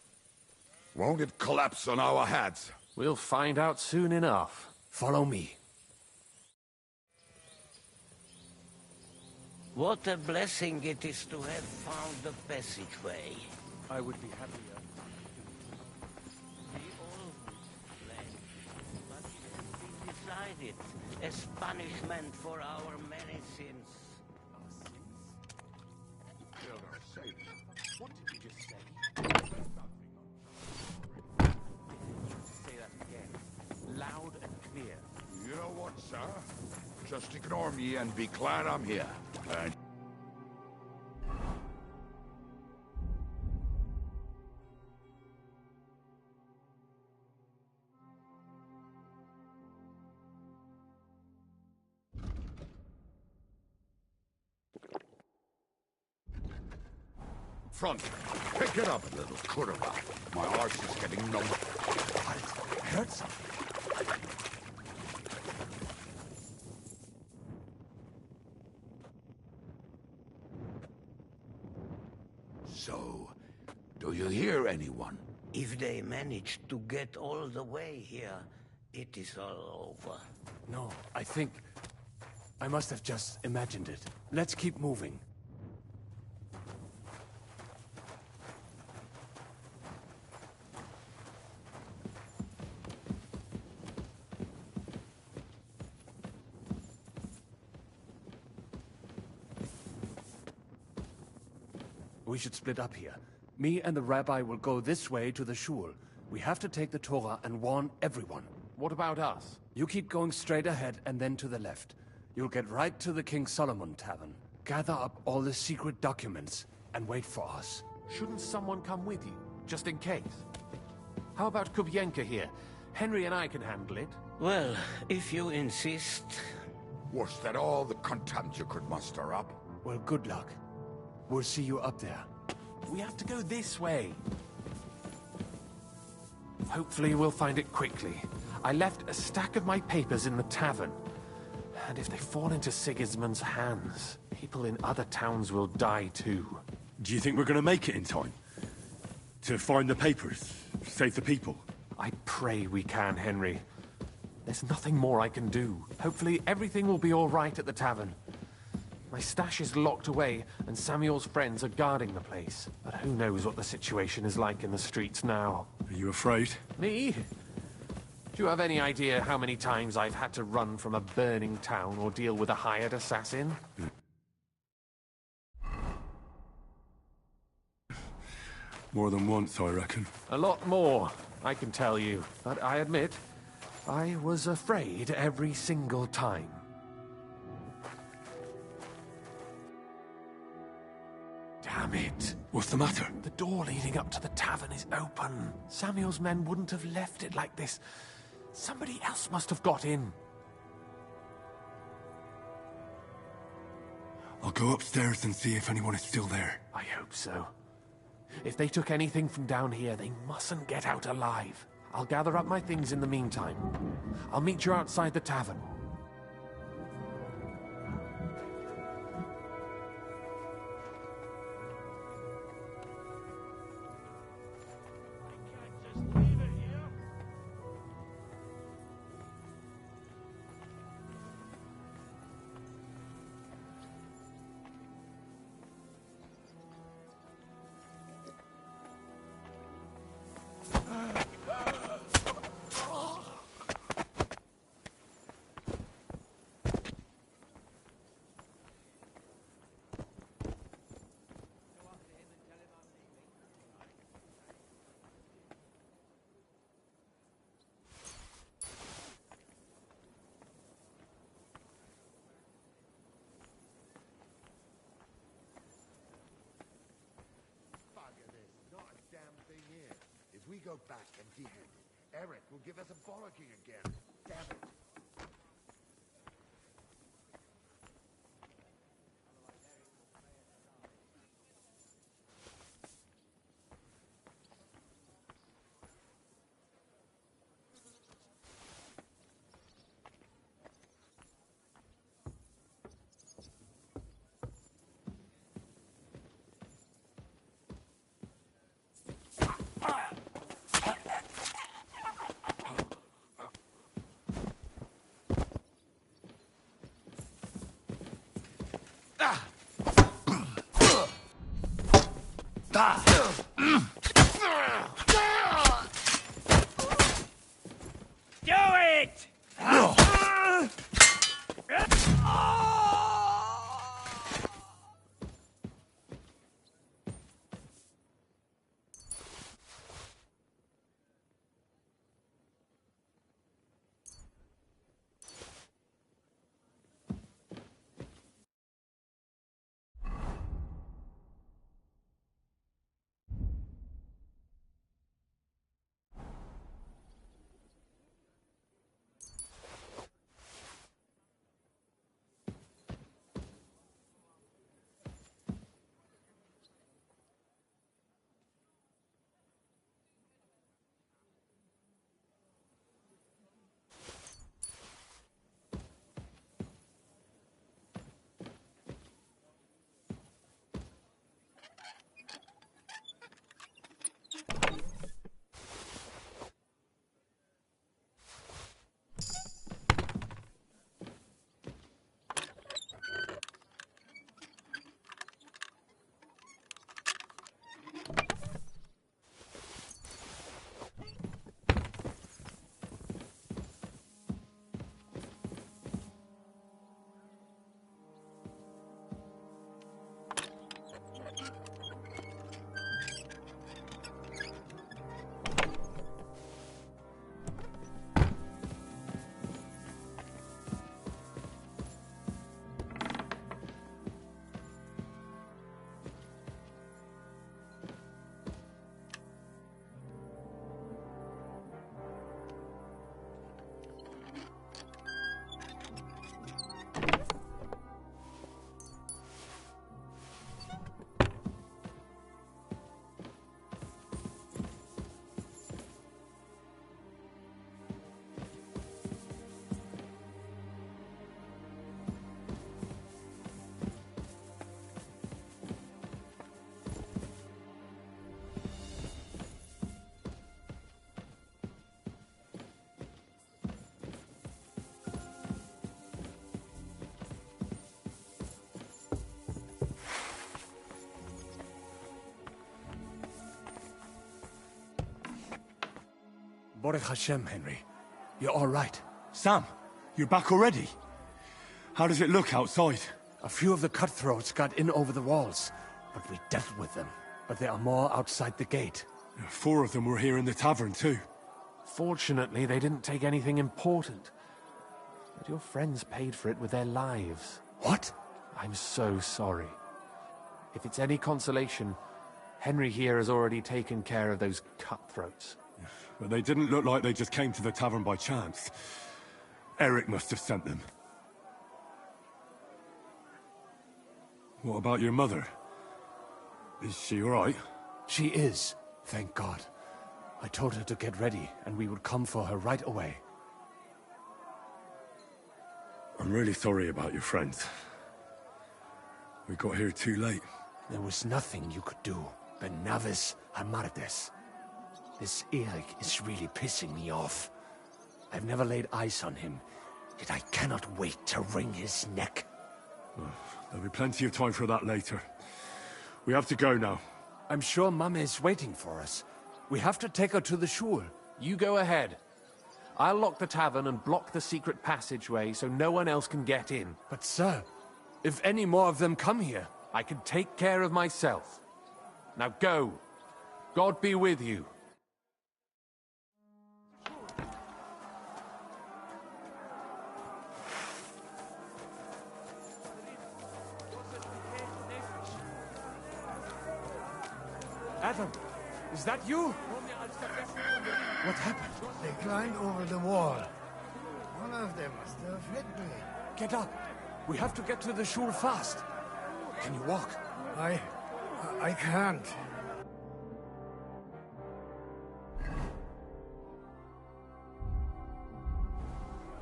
Won't it collapse on our heads? We'll find out soon enough. Follow me. What a blessing it is to have found the passageway. I would be happier. We all would fled, but it has been decided as punishment for our many sins. What did you just say? Say that again. Loud and clear. You know what, sir? Just ignore me and be glad I'm here. And front. Pick it up a little, Kurva. My arse is getting numb. What? I heard something. So, do you hear anyone? If they manage to get all the way here, it is all over. No, I think... I must have just imagined it. Let's keep moving. We should split up here. Me and the rabbi will go this way to the shul. We have to take the Torah and warn everyone. What about us? You keep going straight ahead and then to the left. You'll get right to the King Solomon Tavern. Gather up all the secret documents and wait for us. Shouldn't someone come with you, just in case? How about Kubienka here? Henry and I can handle it. Well, if you insist... Was that all the contempt you could muster up? Well, good luck. We'll see you up there. We have to go this way. Hopefully we'll find it quickly. I left a stack of my papers in the tavern. And if they fall into Sigismund's hands, people in other towns will die too. Do you think we're gonna make it in time? To find the papers? Save the people? I pray we can, Henry. There's nothing more I can do. Hopefully everything will be all right at the tavern. My stash is locked away, and Samuel's friends are guarding the place. But who knows what the situation is like in the streets now. Are you afraid? Me? Do you have any idea how many times I've had to run from a burning town or deal with a hired assassin? More than once, I reckon. A lot more, I can tell you. But I admit, I was afraid every single time. Damn it. What's the matter? The door leading up to the tavern is open. Samuel's men wouldn't have left it like this. Somebody else must have got in. I'll go upstairs and see if anyone is still there. I hope so. If they took anything from down here, they mustn't get out alive. I'll gather up my things in the meantime. I'll meet you outside the tavern. we go back empty-handed, Eric will give us a bollocking again. Damn it. Do it! Baruch Hashem, Henry. You're all right. Sam, you're back already? How does it look outside? A few of the cutthroats got in over the walls, but we dealt with them. But there are more outside the gate. 4 of them were here in the tavern, too. Fortunately, they didn't take anything important. But your friends paid for it with their lives. What? I'm so sorry. If it's any consolation, Henry here has already taken care of those cutthroats. But they didn't look like they just came to the tavern by chance. Eric must have sent them. What about your mother? Is she all right? She is, thank God. I told her to get ready, and we would come for her right away. I'm really sorry about your friends. We got here too late. There was nothing you could do. Benavis Hamartes. This Eric is really pissing me off. I've never laid eyes on him, yet I cannot wait to wring his neck. There'll be plenty of time for that later. We have to go now. I'm sure Mama is waiting for us. We have to take her to the shul. You go ahead. I'll lock the tavern and block the secret passageway so no one else can get in. But sir, if any more of them come here, I can take care of myself. Now go. God be with you. Adam, Is that you? What happened? They climbed over the wall. One of them must have hit me. Get up. We have to get to the shul fast. Can you walk? I can't.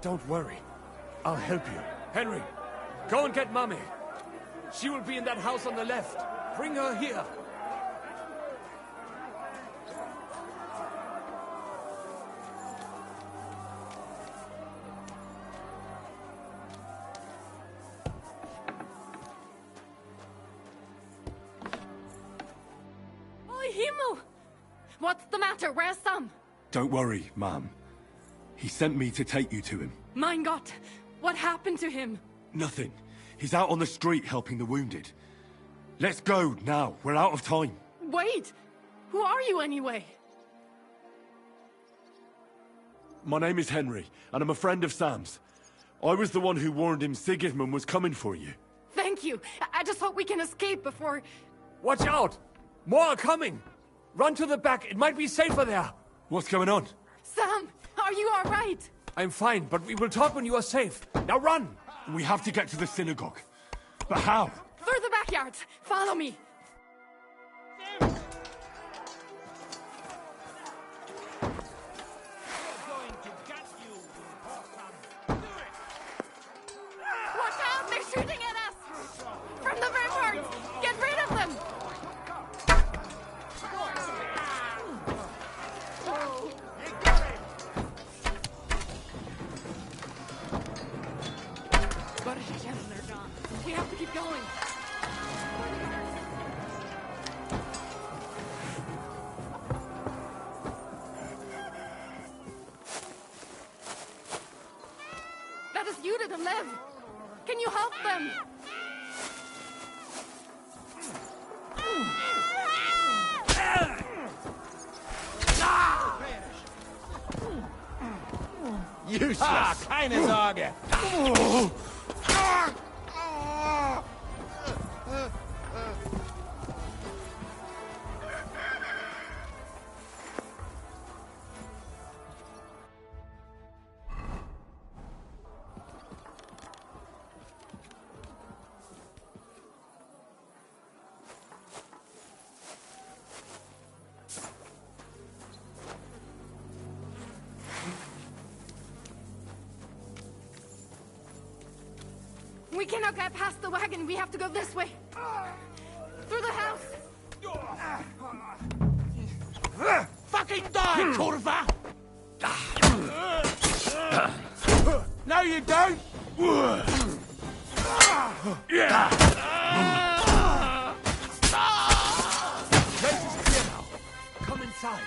Don't worry. I'll help you. Henry, go and get Mummy. She will be in that house on the left. Bring her here. Oh, Himmel! What's the matter? Where's Sam? Don't worry, Mom. He sent me to take you to him. Mein Gott! What happened to him? Nothing. He's out on the street helping the wounded. Let's go now. We're out of time. Wait! Who are you anyway? My name is Henry, and I'm a friend of Sam's. I was the one who warned him Sigismund was coming for you. Thank you. I just hope we can escape before... Watch out! More are coming! Run to the back. It might be safer there. What's going on? Sam, are you all right? I'm fine, but we will talk when you are safe. Now run! We have to get to the synagogue. But how? Through the backyard. Follow me. Watch out! They're shooting at us! From the ramparts! Get rid of them! They're gone. We have to keep going. That is Judith and Lev. Can you help them? Useless. Keine Sorge. We cannot get past the wagon. We have to go this way. Through the house. Fucking die, Kurva! No, you don't! Place is clear now. Come inside.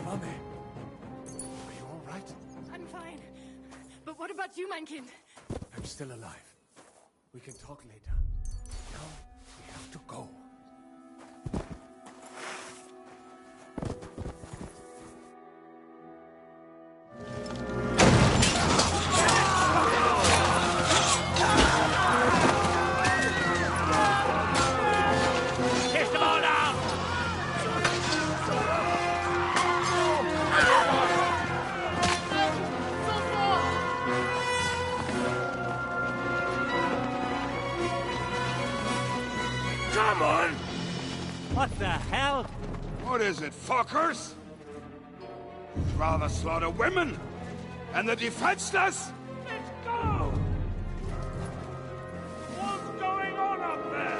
Mummy, are you all right? I'm fine. But what about you, mein Kind? I'm still alive. We can talk later. Now, we have to go. Kiss them all down! Come on! What the hell? What is it, fuckers? You'd rather slaughter women and the defenseless? Let's go! What's going on up there?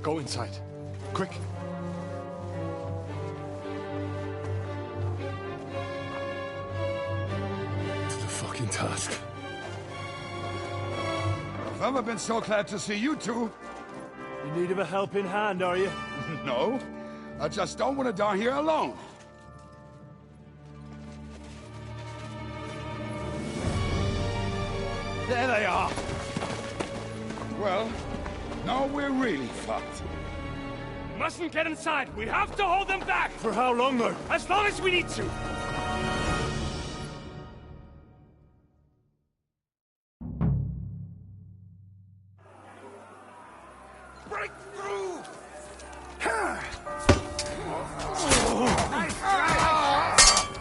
Go inside. Quick. To the fucking task. I've never been so glad to see you two. In need of a helping hand, are you? No. I just don't want to die here alone. There they are! Well, now we're really fucked. Mustn't get inside! We have to hold them back! For how long, though? As long as we need to! Break through! Nice try!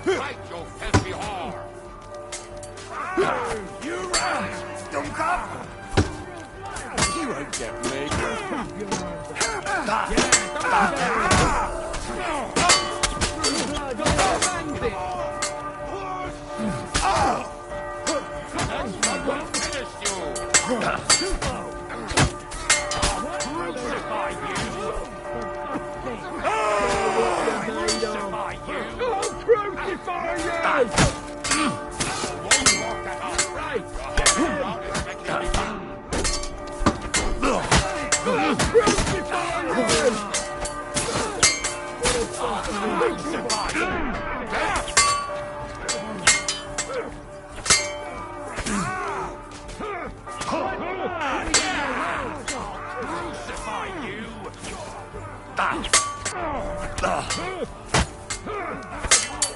Fight, you filthy whore! You run, Stumkop! You won't get me.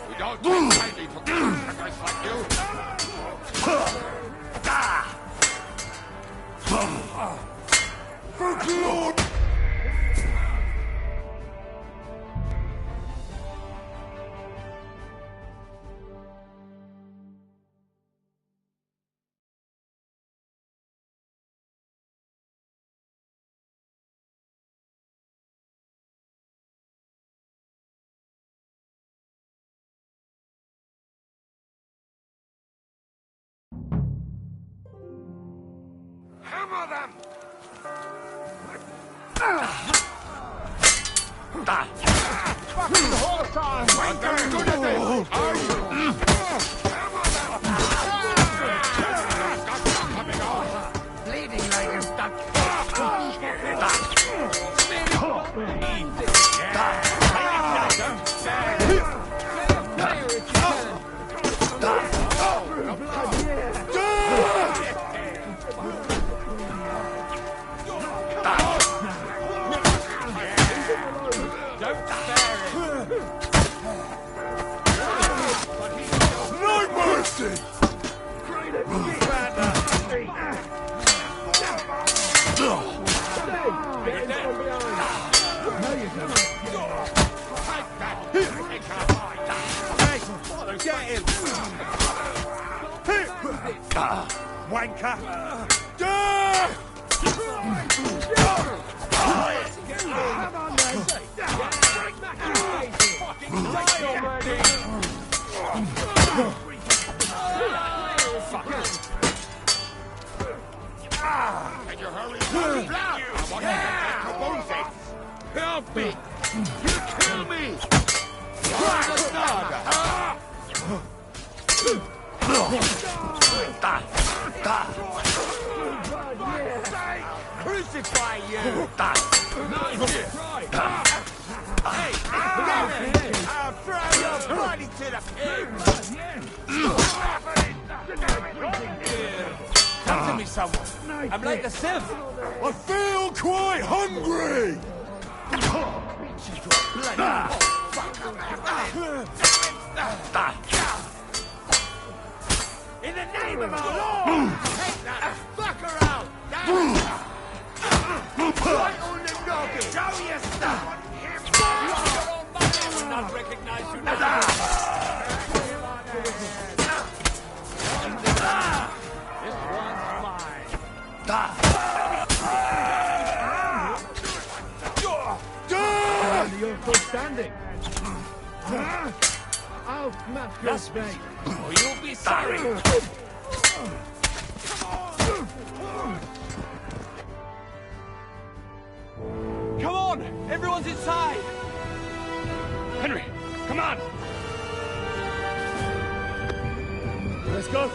We don't take lightly for guys like you. Lord! Hammer them! Fucking horse arm! Good at this! Are you? Bleeding like a stuck. Wanker! Can you hurry? I want to get to Boneface. Help me! You kill me! Crucify you! Hey! I'll throw your body to the pigs! Come to me, someone. I'm like a sieve. I feel quite hungry! In the name of our Lord! Take that fucker out! Right on the noggin! Show your stuff! I will not recognize you now! This one's mine! You're still standing. I'll smash your face. Or you'll be sorry! Come on! Everyone's inside! Henry, come on! Let's go.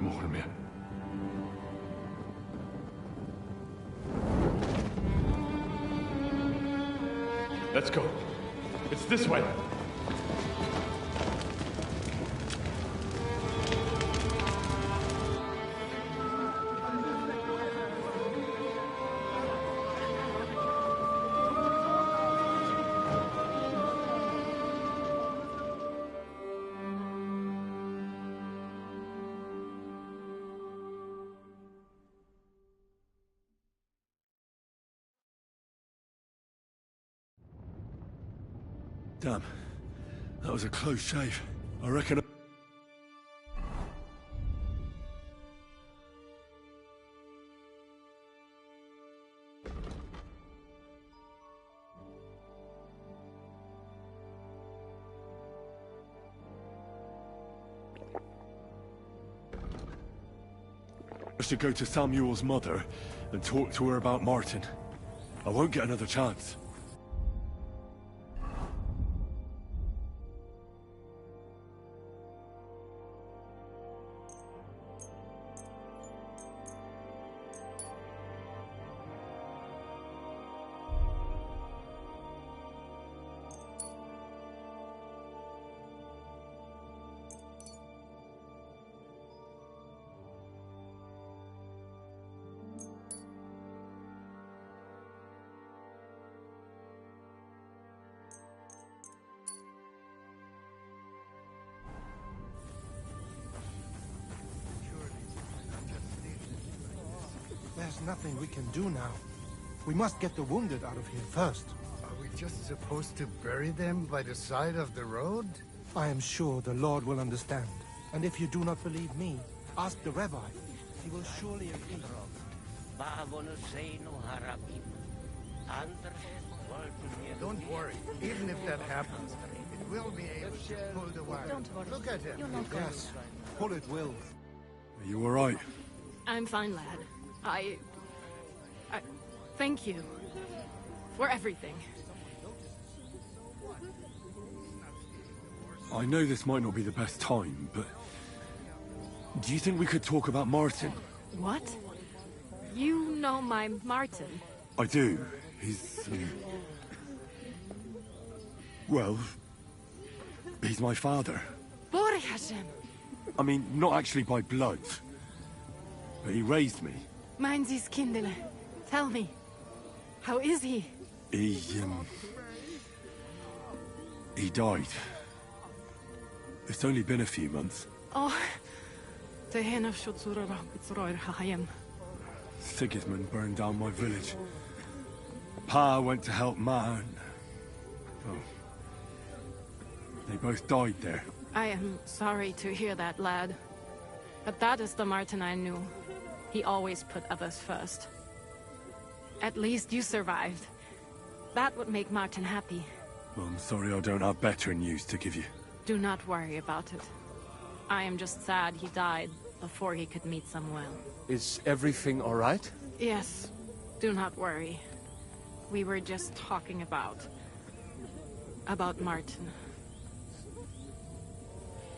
Mohammed. Let's go. It's this way. Damn. That was a close shave. I reckon... I should go to Samuel's mother and talk to her about Martin. I won't get another chance. There's nothing we can do now. We must get the wounded out of here first. Are we just supposed to bury them by the side of the road? I am sure the Lord will understand. And if you do not believe me, ask the rabbi. He will surely agree. Don't worry. Even if that happens, it will be able to pull the wire. Don't worry. Look at him. You're not going Yes, pull it will. Are you alright? I'm fine, lad. I thank you for everything. I know this might not be the best time, but... do you think we could talk about Martin? What? You know my Martin? I do. He's... well... he's my father. Bore Hashem! I mean, not actually by blood. But he raised me. Meins is kindele. Tell me. How is he? He died. It's only been a few months. Oh. Tehenaf Shutsura Bitsroir Hahayem. Sigismund burned down my village. Pa went to help Ma and... oh. They both died there. I am sorry to hear that, lad. But that is the Martin I knew. He always put others first. At least you survived. That would make Martin happy. Well, I'm sorry I don't have better news to give you. Do not worry about it. I am just sad he died before he could meet Samuel. Is everything all right? Yes. Do not worry. We were just talking about Martin.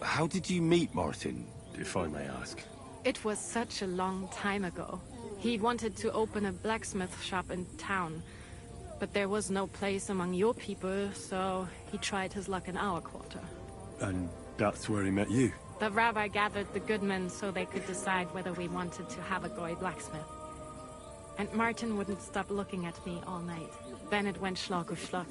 How did you meet Martin, if I may ask? It was such a long time ago. He wanted to open a blacksmith shop in town, but there was no place among your people, so he tried his luck in our quarter. And that's where he met you? The rabbi gathered the good men so they could decide whether we wanted to have a goy blacksmith. And Martin wouldn't stop looking at me all night. Then it went schlock auf schlock.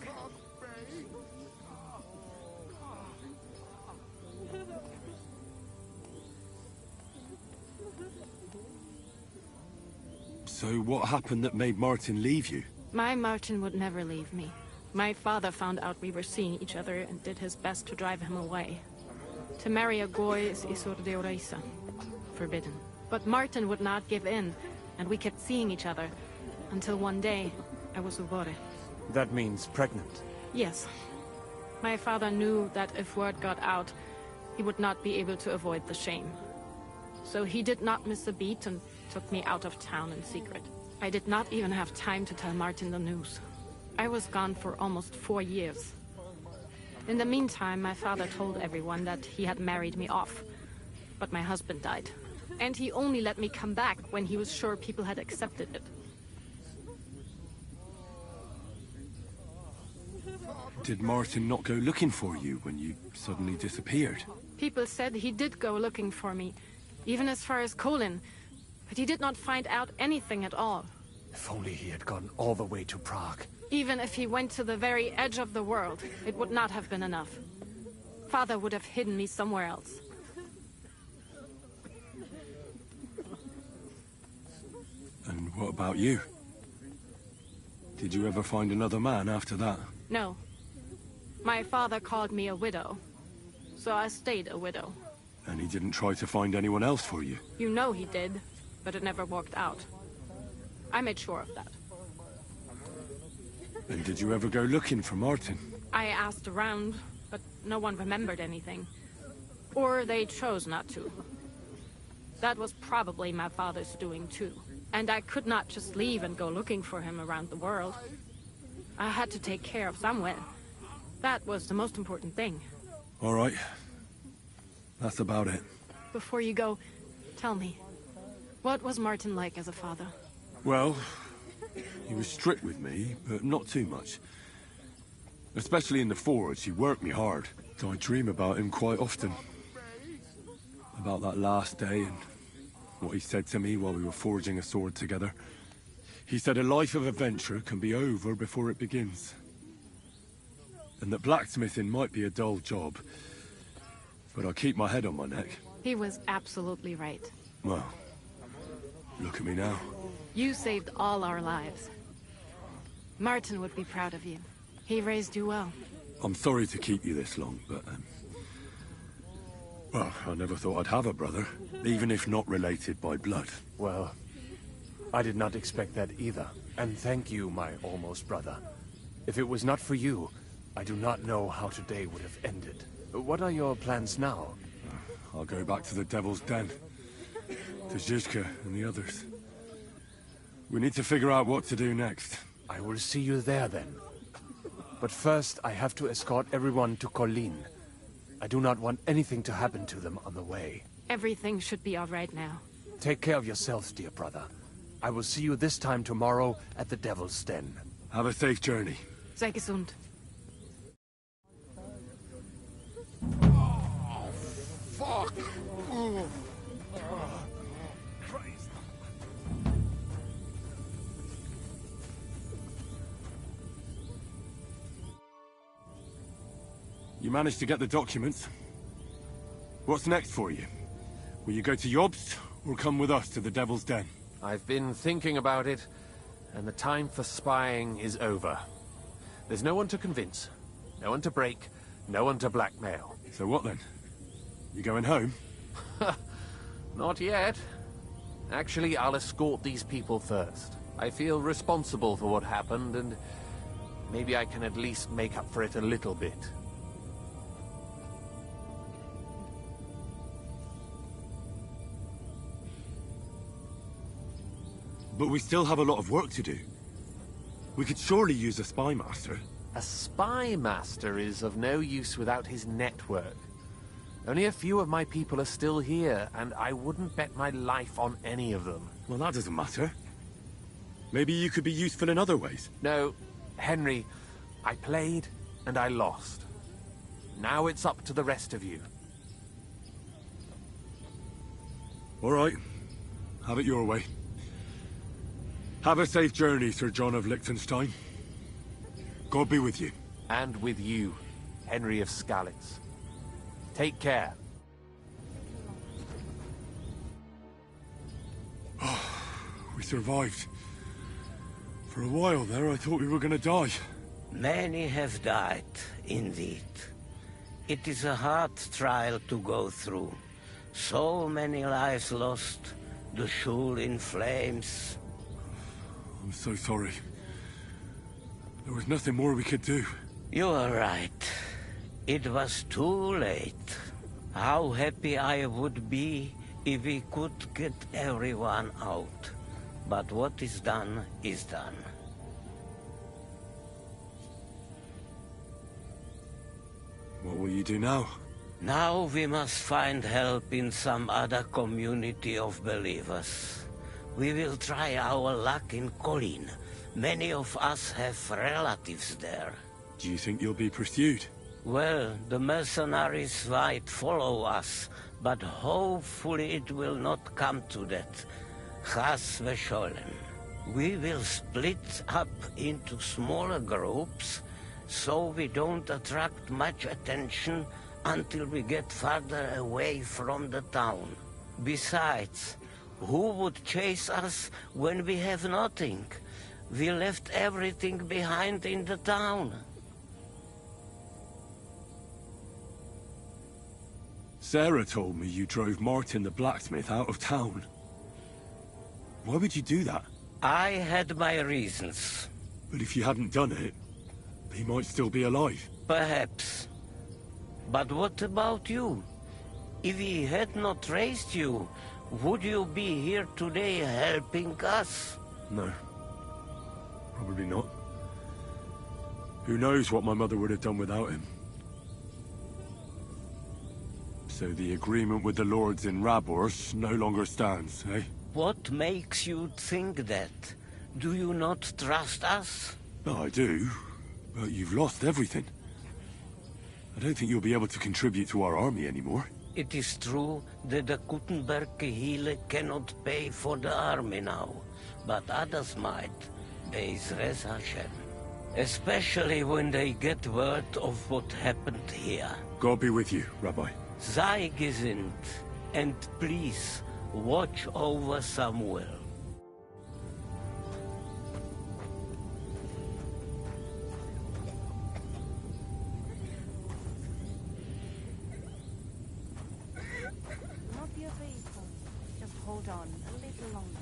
So what happened that made Martin leave you? My Martin would never leave me. My father found out we were seeing each other and did his best to drive him away. To marry a goy is isur deoraisa, forbidden. But Martin would not give in, and we kept seeing each other, until one day, I was ubore. That means pregnant. Yes. My father knew that if word got out, he would not be able to avoid the shame. So he did not miss a beat and took me out of town in secret. I did not even have time to tell Martin the news. I was gone for almost 4 years. In the meantime, my father told everyone that he had married me off. But my husband died. And he only let me come back when he was sure people had accepted it. Did Martin not go looking for you when you suddenly disappeared? People said he did go looking for me, even as far as Colin, but he did not find out anything at all. If only he had gone all the way to Prague. Even if he went to the very edge of the world, it would not have been enough. Father would have hidden me somewhere else. And what about you? Did you ever find another man after that? No. My father called me a widow, so I stayed a widow. And he didn't try to find anyone else for you? You know he did, but it never worked out. I made sure of that. And did you ever go looking for Martin? I asked around, but no one remembered anything. Or they chose not to. That was probably my father's doing too. And I could not just leave and go looking for him around the world. I had to take care of someone. That was the most important thing. All right. That's about it. Before you go, tell me, what was Martin like as a father? Well, he was strict with me, but not too much. Especially in the forge, he worked me hard. I dream about him quite often. About that last day and what he said to me while we were forging a sword together. He said a life of adventure can be over before it begins. And that blacksmithing might be a dull job, but I keep my head on my neck. He was absolutely right. Well, look at me now. You saved all our lives. Martin would be proud of you. He raised you well. I'm sorry to keep you this long, but... well, I never thought I'd have a brother, even if not related by blood. Well, I did not expect that either. And thank you, my almost brother. If it was not for you, I do not know how today would have ended. What are your plans now? I'll go back to the Devil's Den. To Zizka and the others. We need to figure out what to do next. I will see you there then. But first, I have to escort everyone to Colleen. I do not want anything to happen to them on the way. Everything should be all right now. Take care of yourselves, dear brother. I will see you this time tomorrow at the Devil's Den. Have a safe journey. Sei gesund. Oh, fuck! Oh. Christ. You managed to get the documents. What's next for you? Will you go to Jobst, or come with us to the Devil's Den? I've been thinking about it, and the time for spying is over. There's no one to convince, no one to break, no one to blackmail. So what then? You going home? Not yet. Actually, I'll escort these people first. I feel responsible for what happened, and maybe I can at least make up for it a little bit. But we still have a lot of work to do. We could surely use a spy master. A spy master is of no use without his network. Only a few of my people are still here, and I wouldn't bet my life on any of them. Well, that doesn't matter. Maybe you could be useful in other ways. No, Henry, I played and I lost. Now it's up to the rest of you. All right. Have it your way. Have a safe journey, Sir John of Liechtenstein. God be with you. And with you, Henry of Skalitz. Take care. Oh, we survived. For a while there, I thought we were gonna die. Many have died, indeed. It is a hard trial to go through. So many lives lost, the Schule in flames. I'm so sorry. There was nothing more we could do. You are right. It was too late. How happy I would be if we could get everyone out. But what is done is done. What will you do now? Now we must find help in some other community of believers. We will try our luck in Colin. Many of us have relatives there. Do you think you'll be pursued? Well, the mercenaries might follow us, but hopefully it will not come to that. Chas v'sholem. We will split up into smaller groups, so we don't attract much attention until we get farther away from the town. Besides, who would chase us when we have nothing? We left everything behind in the town. Sarah told me you drove Martin the blacksmith out of town. Why would you do that? I had my reasons. But if you hadn't done it, he might still be alive. Perhaps. But what about you? If he had not raised you, would you be here today helping us? No. Probably not. Who knows what my mother would have done without him. So the agreement with the lords in Rabors no longer stands, eh? What makes you think that? Do you not trust us? No, I do. But you've lost everything. I don't think you'll be able to contribute to our army anymore. It is true that the Kuttenberg Kehile cannot pay for the army now, but others might. Be'ezras Hashem. Especially when they get word of what happened here. God be with you, Rabbi. Sei gesinnt, and please, watch over Samuel. Not be afraid, Paul. Just hold on a little longer.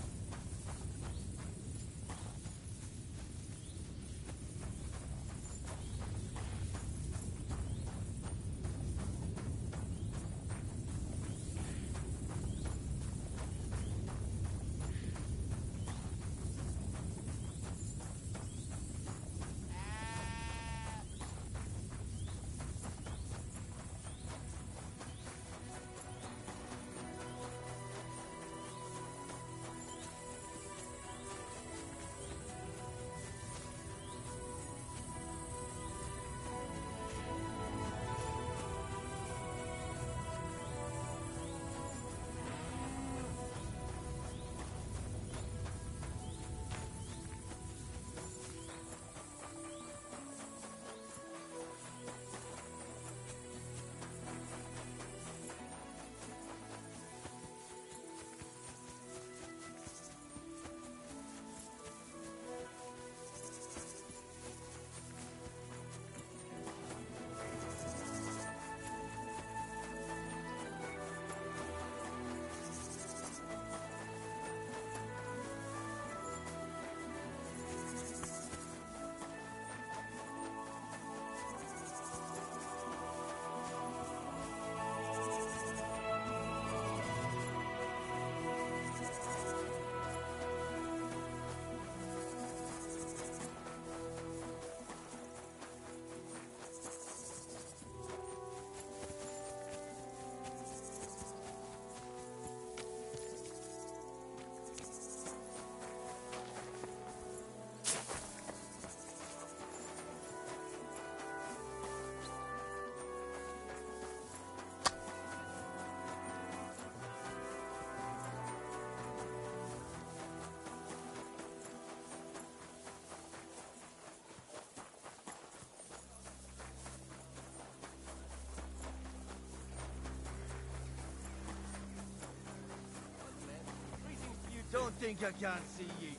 Don't think I can't see ye.